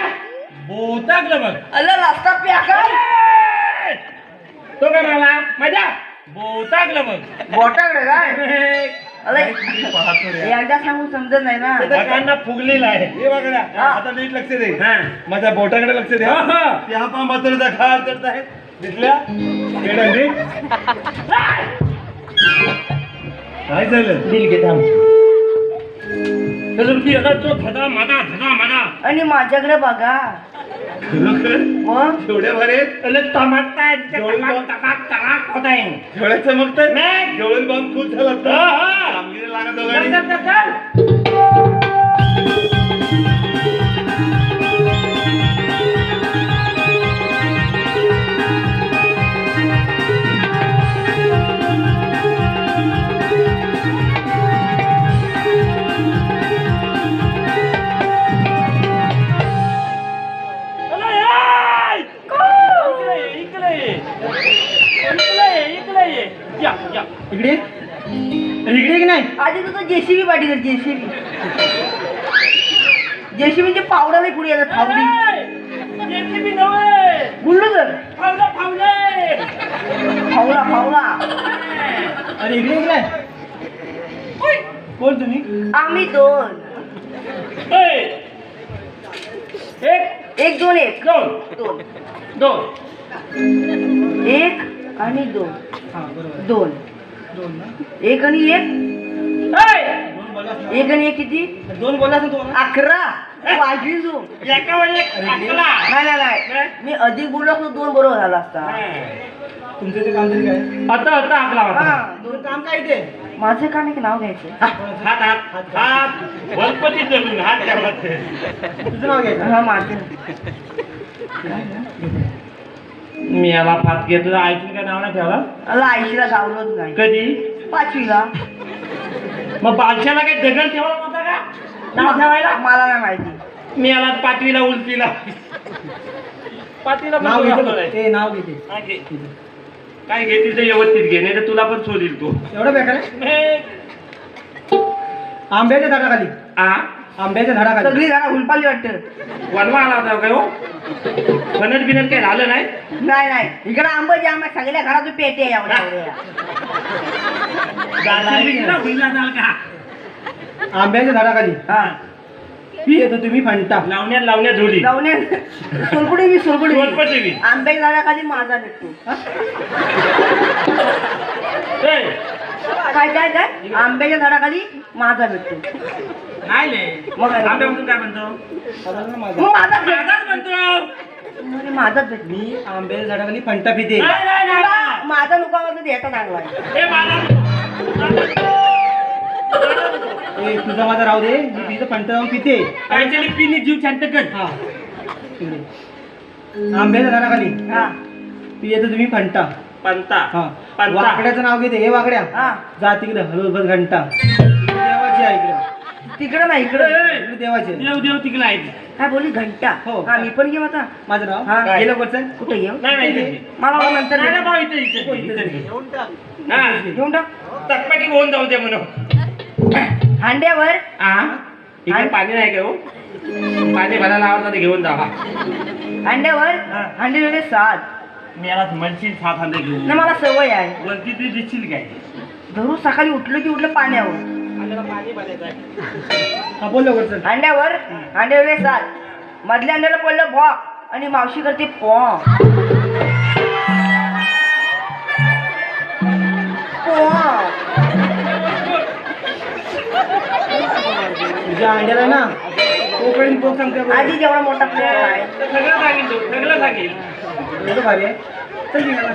बोटाकलं बघ अला लसता प्या काय तो काय म्हणाला माझ्या बोटाकलं बघ बोटाकडे काय अरे मी पाहतो रे एकदा सांगून समजत नाही ना त्याचा कांदा फुगलेला आहे हे बघा हा. आता नीट लक्ष दे हा. माझ्या बोटाकडे लक्ष द्या हा, हा. ते हा पाम बसवण्याचा खार करत आहे दिसल्या पेडांनी? काय झालं दिल घे थांब तो धदा मदा आणि माझ्याकडे बघा खरोखर मग एवढ्या भारी आहेत अरे टमाटा डोळे बघ. टमाक होत आहे डोळ्यात चमकतात नाही. डोळे बांध खूप झाला हा, हा. कामगिरी लागत दोघांनी चल, चल, चल. जेसीबी पाठी कर जेसीबी जेसीबी म्हणजे पावडा नाही पुढे येतात फावडी जेसीबी नव्हे बुलडोझर फावला फावले फावला फावला अरे इकडे इकडे कोण तुम्ही? आम्ही दोन एक दोन एक दोन दोन एक आणि दोन हा बरोबर दोन दोन ना एक आणि एक दोन बोललास ना? एक आणि एक किती दोन बोललास ना तुम्हाला 11 वाजवी जो एकावर एक अकरा. नाही मी अधिक बोललो असतो दोन बरोबर झाला असता तुमचं ते काम तरी काय? आता आता आकला होता हा दोन काम काय ते? माझं काम एक नाव घ्यायचं हात हात हात वनपती जमीन हात ठेवला तुझं नाव घ्यायचं. हा माझं मी याला फात घेतो आईची काय नाव नाही ठेवला मला आईशीला गावलोच नाही कधी 5वीला मग बादशाला काही दगड ठेवला होता का नाव ठेवायला मला नाही माहिती मी याला 5वीला उलटीला 5वीला पण नाव तो घेते घातलेला आहे. ते नाव घेते. हा, घे. काय घेते ते व्यवस्थित घे नाही तर तुला पण सोडील तू एवढं बेकार आहे? आंब्याच्या झाडाखाली आंब्याच्या झाडाखाली सगळी झाडा हुलपाली वाटतं वनवा आला होता काय हो फणस बिनत काही झालं नाही नाही इकडे आंबा जे आंबा सगळ्या घरात पेटे एवढ्या एवढ्या. गाजर बिजला हुईला जाल का आंब्याच्या झाडाखाली हा येतो तुम्ही फंटा. लावण्या झोली लावण्या सोलकुडी मी सोलकुडी सोलपटी बी. आंब्याच्या झाडाखाली माझा भेटतो ए, काय आंब्याच्या झाडाखाली माझा भेटतो नाही ले मग काय? आंब्यापासून काय म्हणतो मग माझा माझाच म्हणतो माझाच भेटतो मी आंब्याच्या झाडाखाली फंटा पिते. नाही, नाही, नाही, नाही. माझा नुकावाचा द्यायचा चांगला आहे ए, माझा ए, तुझा माझा राहू दे मी तिथं फंटा जाऊन पिते. काहीतरी पिनी जीव शांत कर हा इकडे. आंब्याच्या झाडाखाली हा येतो तुम्ही फंटा. पंता हा पंता. वाकड्याचं नाव घेते. हे वाकड्या हा जा तिकडे हळू बस घंटा देवाची आहे इकडे. तिकडं नाही इकडं इकडे देवाची आहे. देव देव तिकडे आहे काय बोलली घंटा हो. हा मी पण घेऊ आता माझं नाव हा. हे लवकरचं कुठे घेऊ नाही नाही इथे. मला वाटलं नंतर नाही, नाही, घेऊ. भाऊ, इथे घे. हा घेऊन टाक चटपटी होऊन जाऊ दे म्हणून हांड्यावर हा इकडे पाणी नाही का हो पाणी भरायला आवडतं ते घेऊन जा हा. हांड्यावर हा. हांडे 7 मी याला म्हणशील 7 हांडे घेऊन ना मला सवय आहे वरती ते दिसशील काय दररोज सकाळी उठलं की उठलं पाण्यावर आपल्याला पाणी भरायचं आहे हा बोल लवकरचं. हांड्यावर हांडे 7 मधल्या हांड्याला पडलं भॉ आणि मावशी करते पॉ तुझ्या अंड्याला ना कोकणी पोक सांगते बघ. आधी जेवढा मोठा प्लेट आहे सगळं सांगेल तू सगळं सांगेल एवढं भारी आहे. चल निघाला.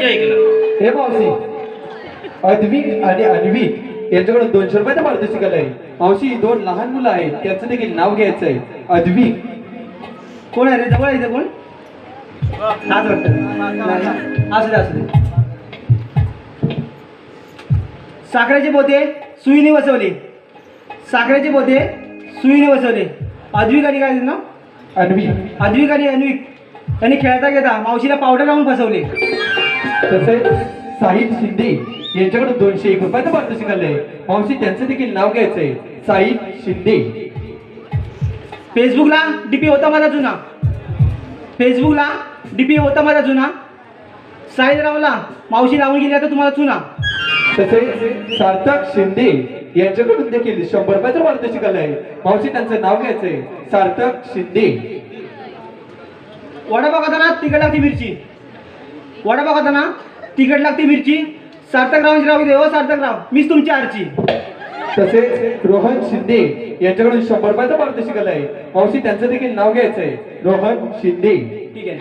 ये इकडं हे मावशी अद्विक आणि अन्विक यांच्याकडून 200 रुपयाचा पारितोषिक आहे. मावशी 2 लहान मुलं आहेत त्यांचं देखील नाव घ्यायचं आहे. अद्विक कोण आहे रे जवळ आहे इथं कोण? हाच वाटतं. असू दे असू दे. साखरेचे पोते सुईने बसवले. साखरेचे पोते सुईने बसवले. अद्विक आणि काय ना अन्विक अद्विक आणि अन्विक त्यांनी खेळता घेता मावशीला पावडर लावून फसवले. तसेच साहिल शिंदे यांच्याकडून 201 रुपयाचं पारितोषिक आहे. मावशी त्यांचं देखील नाव घ्यायचं आहे. साहिल शिंदे. फेसबुकला डीपी होता माझा जुना. फेसबुकला डीपी होता माझा जुना. साईरावला मावशी लावून गेली आता तुम्हाला चुना. तसेच सार्थक शिंदे यांच्याकडून देखील 100 रुपयाचं पारितोषिक आहे. मावशी त्यांचं नाव घ्यायचंय. सार्थक शिंदे. वडापाव खाताना तिखट लागते मिरची. वडापाव खाताना तिखट लागते मिरची. सार्थकरावांची नाव घेते. हो सार्थकराव मीच तुमची आरची. तसेच रोहन शिंदे यांच्याकडून 100 रुपयाचं पारितोषिक आहे. मावशी त्यांचं देखील नाव घ्यायचंय. रोहन शिंदे. ठीक आहे.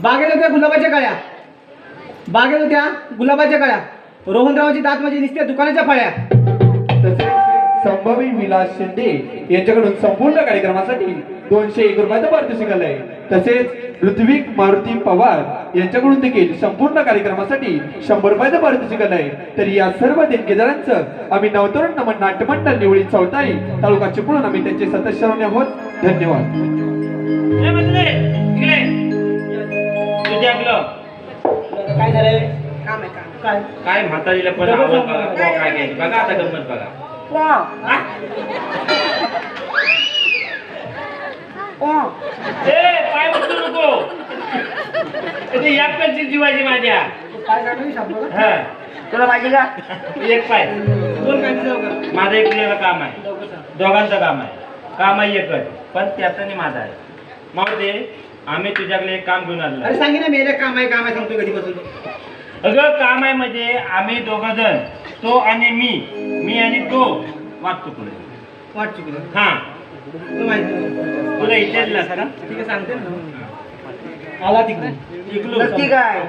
बागेत होत्या गुलाबाच्या कळ्या. बागेत होत्या गुलाबाच्या कळ्या. रोहनरावाची दात म्हणजे निसत्या दुकानाच्या फळ्या. तसेच संभावी विलास शिंदे यांच्याकडून संपूर्ण कार्यक्रमासाठी 201 रुपयाचं पारितोषिक आहे. तसेच ऋत्विक मारुती पवार यांच्याकडून देखील संपूर्ण कार्यक्रमासाठी 100 रुपयाचं पारितोषिक आहे. तर या सर्व देणगीदारांचं आम्ही नवतरुण नमन नाट्यमंडळ निवळी चौथाई तालुका चिपळूण आम्ही त्यांचे सदस्य आहोत. धन्यवाद. ए, म्हटले, इकडे. तुझ्या आपलं काय झालंय? काम आहे काम काय काय म्हातारीला पण आवाज बघा काय काय बघा आता गंमत बघा कोण? कोण? पाय उचलू नको ते एक पेन्सिल जीवाची माझ्या काय काढलं शाबला हा तुला पाहिजे का? एक पाय दोन काय जाऊ का माझं एकलेलं काम आहे दोघांचं काम आहे काम आहे एकच पण त्याचं नाही माझं आहे मग ते आम्ही तुझ्याकडे एक काम घेऊन आलो अरे सांगे ना मेरे काम आहे सांगतो कधीपासून अगं काम आहे म्हणजे आम्ही दोघं जण तो आणि मी आणि तो वागतो पुढे वाट चुकलं हा तुला माहिती नाही. तुला इच्छा का ठीक आहे सांगते ना आला तिकडे शिकलो नक्की काय?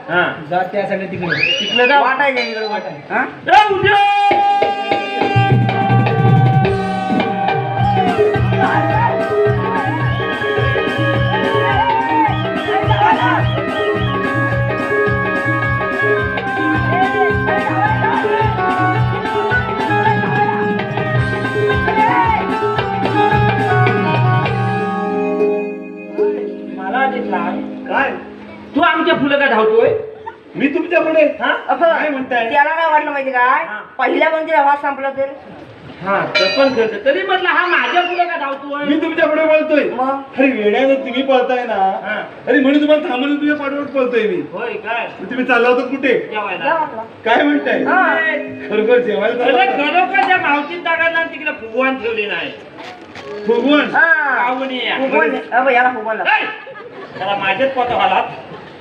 हा जा त्यासाठी तिकडे शिकलं का वाटायचं इकडे वाटाय हा? मला दिसला काय तू आमच्या फुलं का धावतोय मी तुमच्या पुढे हा काय म्हणताय? त्याला काय वाटलं माहिती काय? हा. पहिल्या पंक्तीला आवाज संपला तर हा तर पण करतो तरी म्हटलं हा माझ्या फुलं का धावतोय मी तुमच्या पुढे बोलतोय मग अरे वेड्यानं तुम्ही पळताय ना हा. अरे म्हणून तुम्हाला थांबून तुझ्या पाठीवर पळतोय मी होय काय मग तुम्ही चालला होता कुठे या जेवायला वाटलं. काय म्हणताय हा. खरोखर जेवायला चालला अरे होता? खरोखर त्या मावशीत टाकायला तिकडे फुगवान ठेवली नाही भगवान हा. पाहुणे या. फुगवण आहे. अबे, याला फुगवण लागतं. ऐ! त्याला माझ्याच पोट घालात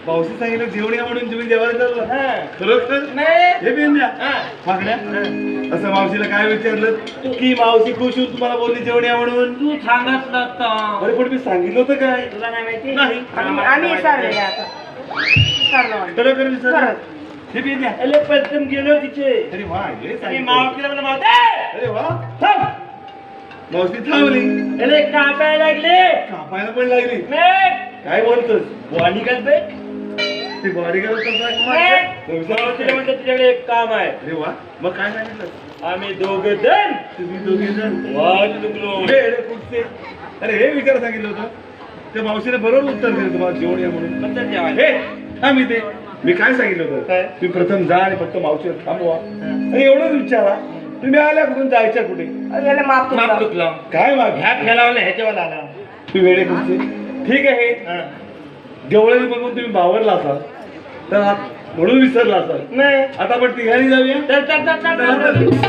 पावशी सांगितलं जेवण या म्हणून तुम्ही जेवायला चालला हा. खरोखर नाही. हे बेन द्या हा. मागण्या असं मावशीला काय विचारलं की मावशी खुश होऊन तुम्हाला बोलली जेवण या म्हणून तू सांगितलं तर अरे पण मी सांगितलं होतं काय तुला नाही माहिती नाही. आम्ही विसरले आता विसरलो आम्ही. खरोखर विसरलं? खरंच. हे बेन द्या अरे पटकन गेलो तिथे अरे वा हे आणि सांगितलं. मावशीला म्हणलं मावशी अरे वा थांब. मावशी थांबली अरे कापायला लागले कापायला पण लागली मी काय बोलतोस बॉडी बे ती बॉडी करत कसं मावशीला म्हणलं तुझ्याकडे एक काम आहे अरे वा मग काय सांगितलं आम्ही दोघं जण तुम्ही दोघे जण वाट चुकलो वेडे कुठचे अरे हे विचार सांगितलं होतं त्या मावशीने बरोबर उत्तर दिलं तुम्हाला जेवण या म्हणून नंतर जेवायला हे थांब इथे मी काय सांगितलं होतं काय? तुम्ही प्रथम जा आणि फक्त मावशीवर थांबवा आणि एवढंच विचारा तुम्ही आल्या कुठून जायच्या कुठे अरे, याला माफ माप चुकला. चुकलं काय माग ह्या फेलावलं ह्याच्यावर आला तुम्ही वेडे कुठचे ठीक आहे हा. जवळ बघून तुम्ही बावरला असाल तर म्हणून विसरला असाल नाही आता आपण तिघांनी जाऊया तर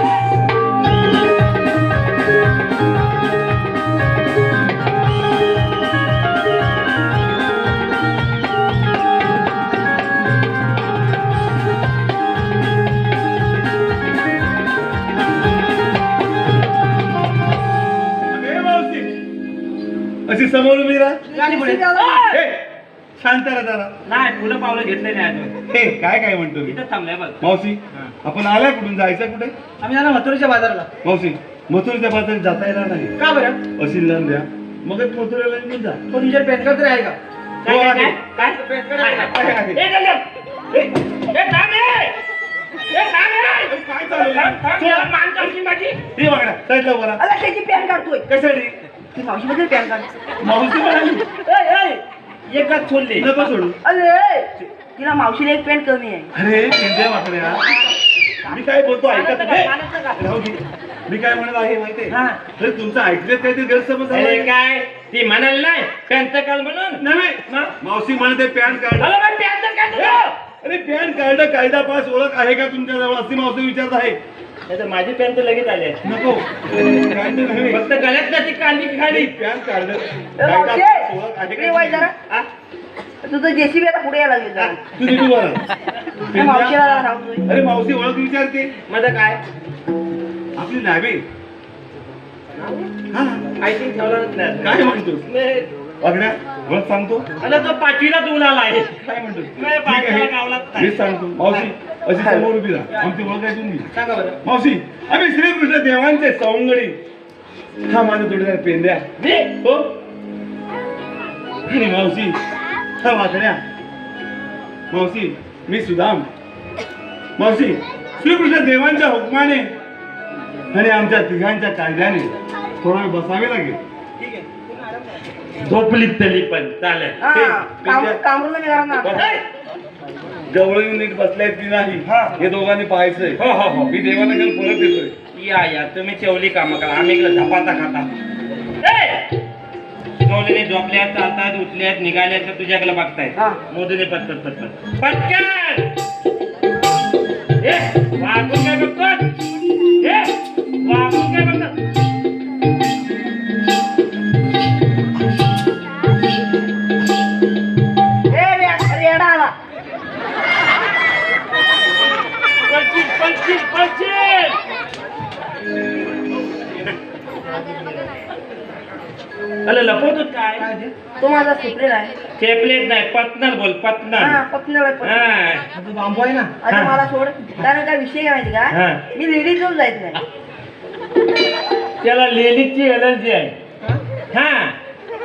अगे मावशी अशी समोर उभी राहा आणि पुढे हे, शांत राहा जरा नाही फुलं पावलं घेतले नाही अजून हे काय म्हणतो मी? इथं थांबलाय बघ मावशी आपण आल्या कुठून जायचं कुठे आम्ही जाणार मथुरेच्या बाजाराला मावशी मथुरेच्या बाजारात जाता येणार नाही का बरं अशी लांब द्या मग मथुरेला निघून जा पण तुमच्या पॅन कार्ड तरी आहे का हो, आहे. काय पॅन कार्ड आहे का? आहे, आहे. ए, गल्ल्या! ए, थांब ए! ए, थांब ए! काय चालू आहे? थांब, याला मान काढशील माझी हे बघा साईडला उभा राहा. अरे, त्याची पॅन काढतोय कशासाठी ती मावशी मध्ये पॅन काढ. मावशी म्हणाली ए, ए, एकच सोडले नको सोडू अरे तिला मावशीला एक पॅन कमी आहे. अरे इंडिया वाकड्या मी काय बोलतो ऐकत नाही. मानाचं का? राहू दे. मी काय म्हणत आहे माहितीये हा. अरे तुमचं ऐकण्यात काहीतरी गैरसमज अरे आहे काय ती म्हणाल नाही पॅनचं काल म्हणून नव्हे मग? मावशी म्हणते पॅन कार्ड अरे बाई, पॅनचं काय तुझं? अरे पॅन कार्ड कायदा पास ओळख आहे का तुमच्या जवळ अशी मावशी विचारत आहे नाही तर माझी पॅन तर लगेच आले नको काय ते नव्हे. फक्त गळ्यात ना ती काढली की खाली पॅन कार्ड ए, कायदा मावशी, पास ओळख आहे इकडे का वाय जरा. हा? तुझं जेसीबी आता पुढे यायला लागली जरा. तू तिथे बरं त्या मावशीला जरा सांगतोय. अरे मावशी ओळख विचारते माझं काय आपली नावे हा आय थिंक ठेवलं नाही काय म्हणतोस वागण्या ओळख सांगतो अरे तो पाचवीला तू आहे काय म्हणतोस नाही, ठीक पाचव्या आहे. गावालाच नाही. मी सांगतो मावशी अशी समोर उभी राहा आमची ओळख आहे तुम्ही सांगा बरं मावशी आम्ही श्रीकृष्ण देवांचे सवंगडी हा माझा जोडीदार पेंद्या मी? हो आणि मावशी हा वाकड्या मावशी मी सुदाम मावशी श्रीकृष्ण देवांच्या हुकमाने आणि आमच्या तिघांच्या कायद्याने थोडा वेळ बसावे लागेल ठीक आहे तुम्ही आराम करा. झोपलीत तरी पण चालेल हा, ते, काम पेंड्या. कामरूला निघाला ना. ए! जवळ येऊन नीट बसल्यात की नाही हे दोघांनी पाहायचंय. हो हो हो मी देवाला घेऊन परत येतोय. या तुम्ही चेवली कामं करा आम्ही इकडे झपाता खाता चवलीने झोपल्यात चालतात उठल्यात निघाल्यात तर तुझ्याकडे बघतायत मोदीने पटपट पटपट पटकन वागून काय बघतात वागून काय बघतात रेडा आला. पळशील पळशील पळशील अरे लपवतो काय तो माझा सुप्रेड आहे. चेपलेत नाही पत्नल बोल हा पत्नल पत्नी आहे, पत्नी. हा तू बांबू आहे ना. आता मला सोड. कारण काय विषय काय माहिती हा. का मी लेडीज जाऊन जायच नाही. त्याला लेडीजची एलर्जी आहे हा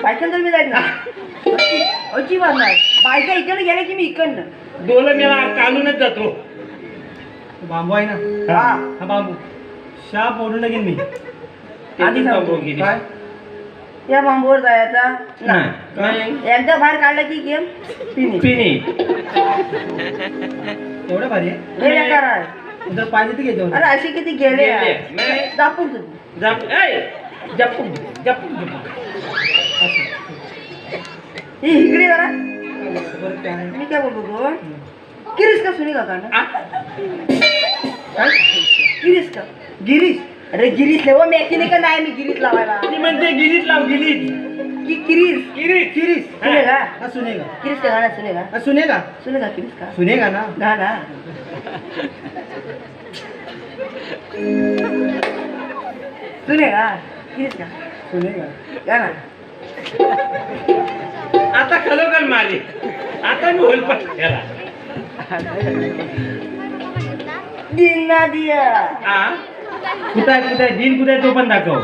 बायकांना तर मी जायच नाही. अजिबात नाही. बायका इकडे गेल्या की मी इकडनं. डोलं मला काढूनच जातो तू बांबू आहे ना. हा हा बांबू शाप ओढून लागेल मी. आधी सांगू गेली काय या बांबूवर जायचा नाही एकदा बाहेर काढला की गेम पिनी. पिनी एवढं भारी आहे. हे बेकार आहे. उद्या पाहिजे ते घ्यायचं. अरे अशी किती गेले गेले. नाही. दापून तुम्ही. जप्पू जप्पू ही इकडे जरा परत काय मी काय बोलतो तो किरीस का सुनी का ना किरीस का गिरीश. अरे गिरीश लेवा मॅकिने का नाही मी गिरीश लावायला ती म्हणते गिरीत लाव गिरीत की किरीस गिरीत किरीस. सुनेगा हा सुनेगा. किरीस का गाना सुनेगा हा सुनेगा. सुनेगा किरीस का सुनेगा ना. गाना सुनेगा किरीस का सुनेगा. गाना आता खरोखर मारी आता मी होईल पण याला दिन ना दिया. कुठं आहे दिल कुठे तो पण दाखव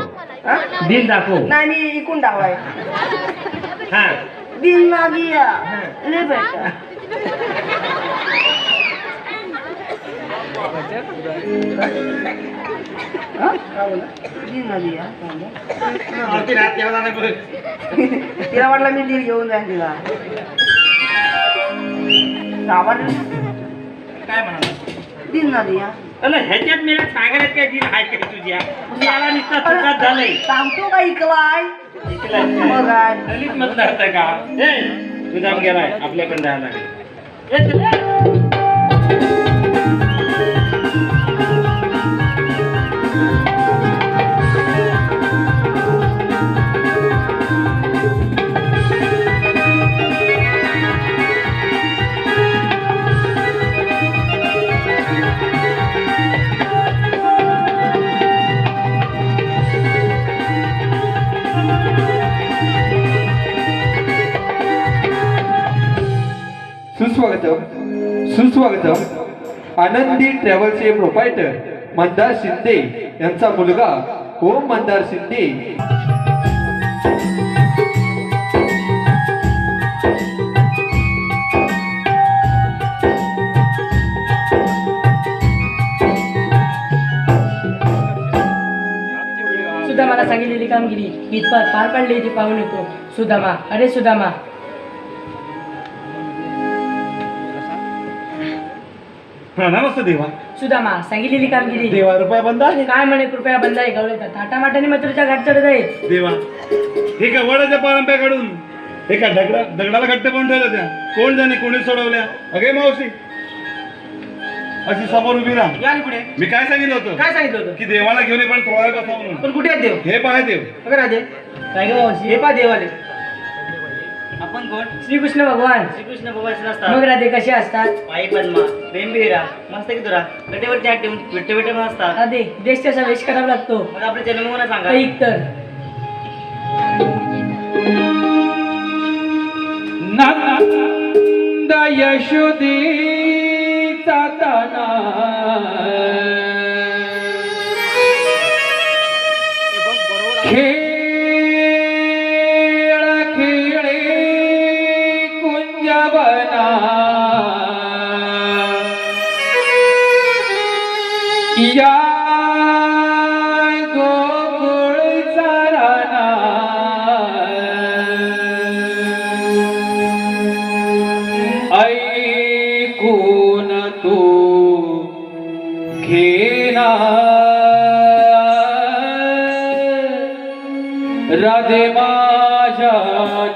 हा? दिल दाखव नाही मी इकून डावाय हा दिन ना दिया ले बेटा हा? दिन ना दिया आरती रात तेव्हा नाही बोलत. तिला वाटलं मी दिल घेऊन जाईन तिला आवडलं काय म्हणाला दिन ना दिया अरे ह्याच्यात मला सांगायला काय दिल आहे काय तुझ्या याला नुसता चुकात झालंय सांगतो का इकलाय इकलाय मग काय? काय दलित मधला होता का ए तू जाऊन गेलाय आपल्याकडे राहायला लागेल ए, चल, ए. सुस्वागतम आनंदी ट्रॅव्हलचे प्रोपायटर मंदार शिंदे यांचा मुलगा ओम मंदार शिंदे सुदामाला सांगितलेली कामगिरी इतपत पार पाडली ती पाहून येतो. सुदामा अरे सुदामा नमस्ते देवा. सुदामा सांगितलेली कामगिरी देवा रुपया बंद आहे. काय म्हणे कृपया बंद आहे गवळे थाटा माटाने मथुरेच्या घाट चढत आहेत. देवा हे का वडाच्या पारंब्या काढून एका दगडाला घट्ट पण ठेवलं त्या कोण जाणे कोणी सोडवल्या अगे मावशी अशी समोर उभी राहा. या रे पुढे. मी काय सांगितलं होतं काय सांगितलं होतं? की देवाला घेऊन ये पण थोडा वेळ बसा म्हणून. पण कुठे आहेत देव? हे पहा देव. अगं राजे काय ग मावशी? हे पा देवाले. आपण कोण श्रीकृष्ण भगवान. श्रीकृष्ण भगवान मग राधे कसे असतात? पायी पद्मा बेंबीरा मस्त की तुरा गटेवरती हात ठेवून विट्टे विट्टे पण असतात राधे देश त्याचा वेश करावा लागतो. मग आपले जन्मगुण सांगा ऐक तर नंद यशोदेचा ताना खेळ खेळे कुंजवना या गोकुळचा राना ऐ राधे माझ्या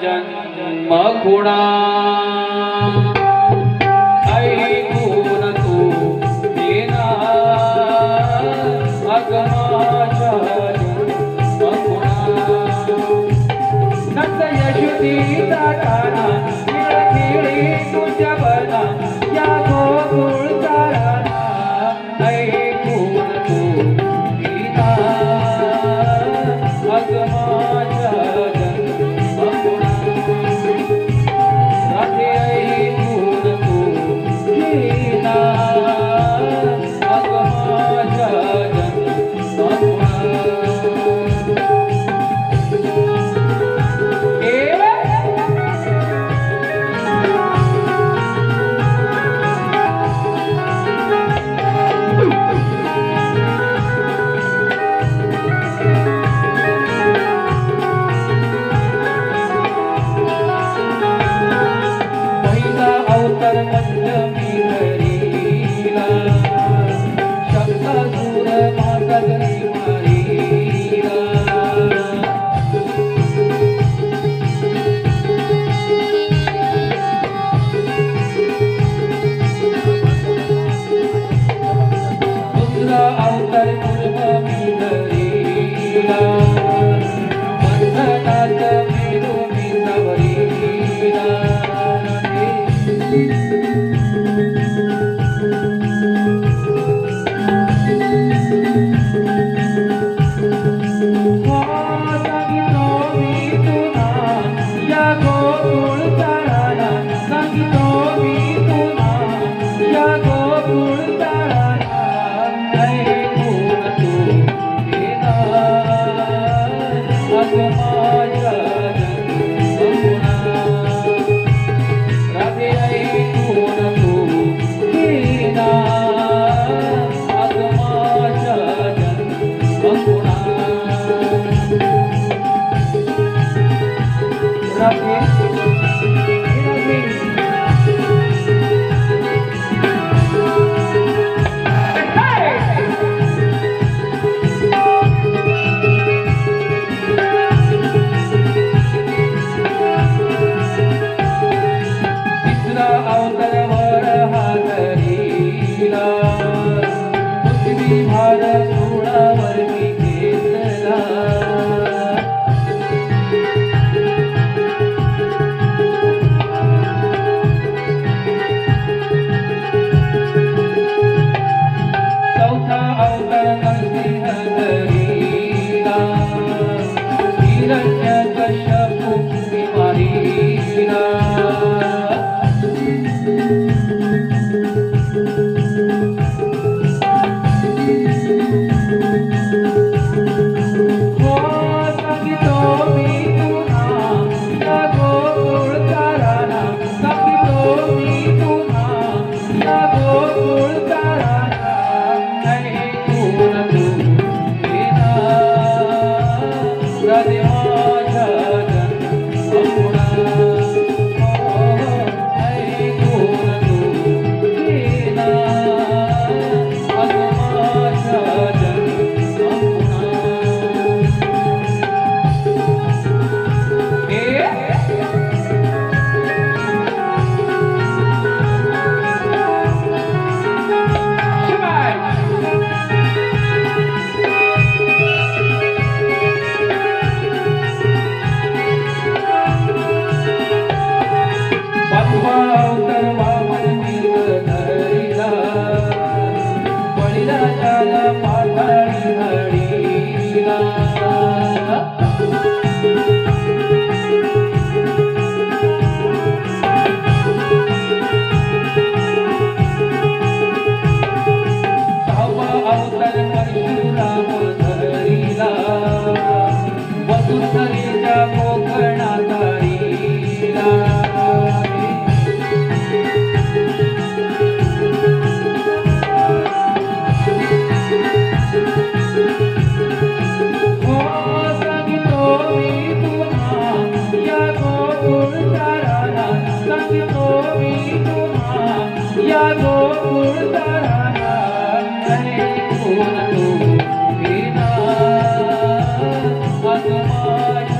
जन्म खुणा ऐकून तू देना अग माझ्या जन्म खुणा नंद यशोदीचा काना खेळी तुझ्या बना या गोकुळचा राणा ऐकून तू देना अग माझ्या जन्म खुणा राधे ऐकून तू देना अग माझ्या जन्म खुणा पहिला अवतार पंचमी घरीला शब्दासूर माझा घरी मारीला दुसरा अवतार पूर्वमी घरीला बंधनात मिळून सावरीला राधे ऐकून तू देना अग माझ्या जन्म खुणा राधे तिसरा अवतार वर हातरीला पृथ्वी भार सोळावर मी घेतला चौथा अवतार नरसिंह धरीला हिरण्यकश्यपू मी मारीला राधे माझ्या जन्म खुणा ऐकून तू देना अग माझ्या जन्म खुणा पाचवा अवतार वामन धरीला बळीराजाला पाताळी घडीला सहावा अवतार परशुराम धरीला वसुंधरेच्या कोकणात हरीला माझ्या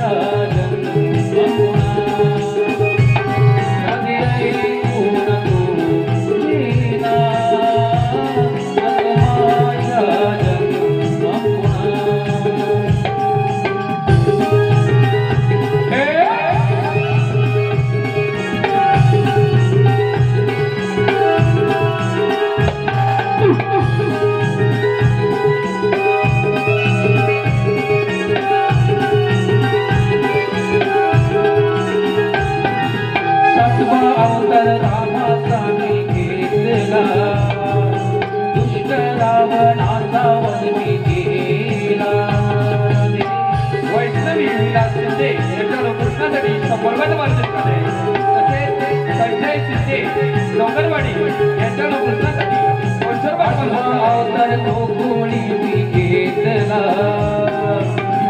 वर्गात मार्गदर्शन आहे. तसेच संजय शिंदे डोंगरवाडी यांच्याकडून कृष्णासाठी कोळसर अवतार तो कोणी घेतला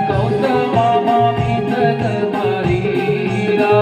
कौत मामा मी जग मारीला.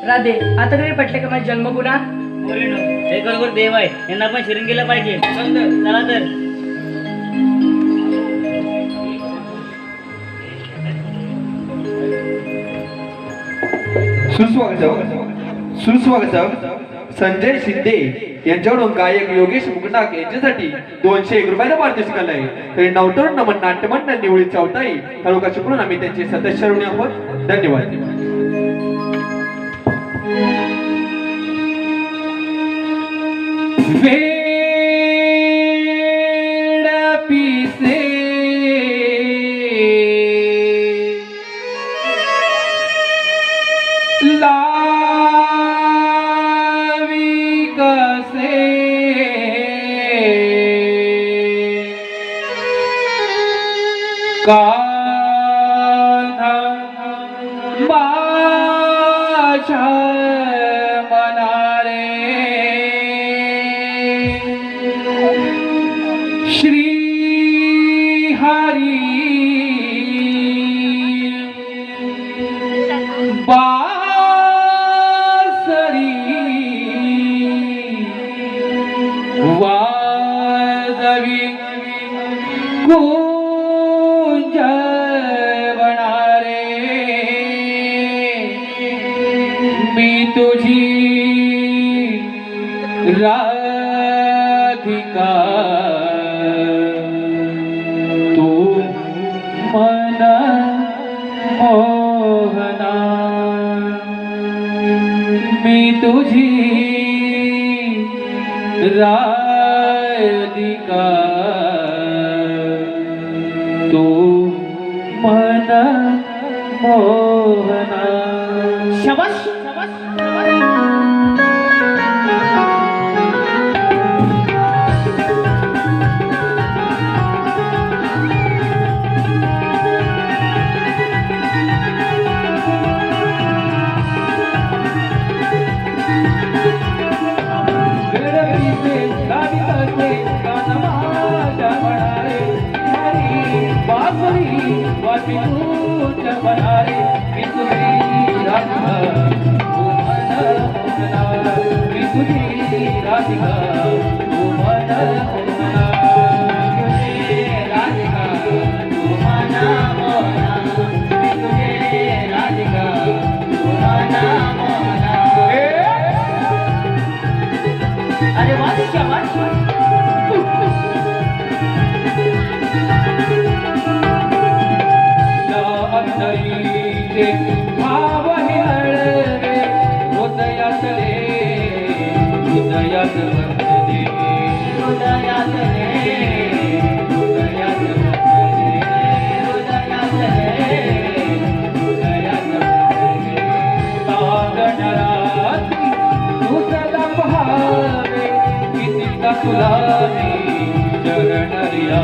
राधे आता तरी पटले का माझा जन्मगुणा? ते बरोबर देव आहे, यांना पण शिरून गेलं पाहिजे. चला तर. सुस्वागत संजय शिंदे यांच्याकडून गायक योगेश मुगनाक यांच्यासाठी 201 रुपयाला पारितोषिक आहे. तरी नवतरुण नमन नाट्यमंडळ निवळी चौथाई तालुका चिपळूण आम्ही त्यांचे सदस्य ऋणी आहोत. धन्यवाद. राधिका तू मन मोहना मी तुझी राधिका तू मन मोहना. शाबाश. अरे वाह शाबाश. भाव हळवे हृदयातले हृदयात चरण रिया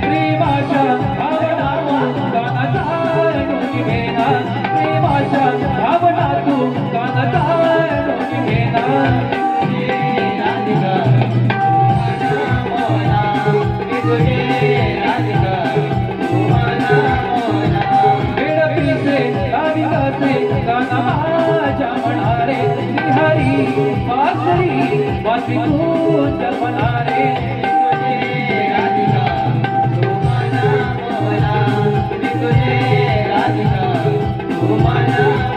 प्रेमाच्या भावनातून गाण्याचा नोंदी घेणार प्रेमाच्या भावनातून गाण्याचा नोंदी घेणार गाना माझ्या म्हणारे श्रीहरी वासरी वासरी गुंज म्हणारे राधिका तू मला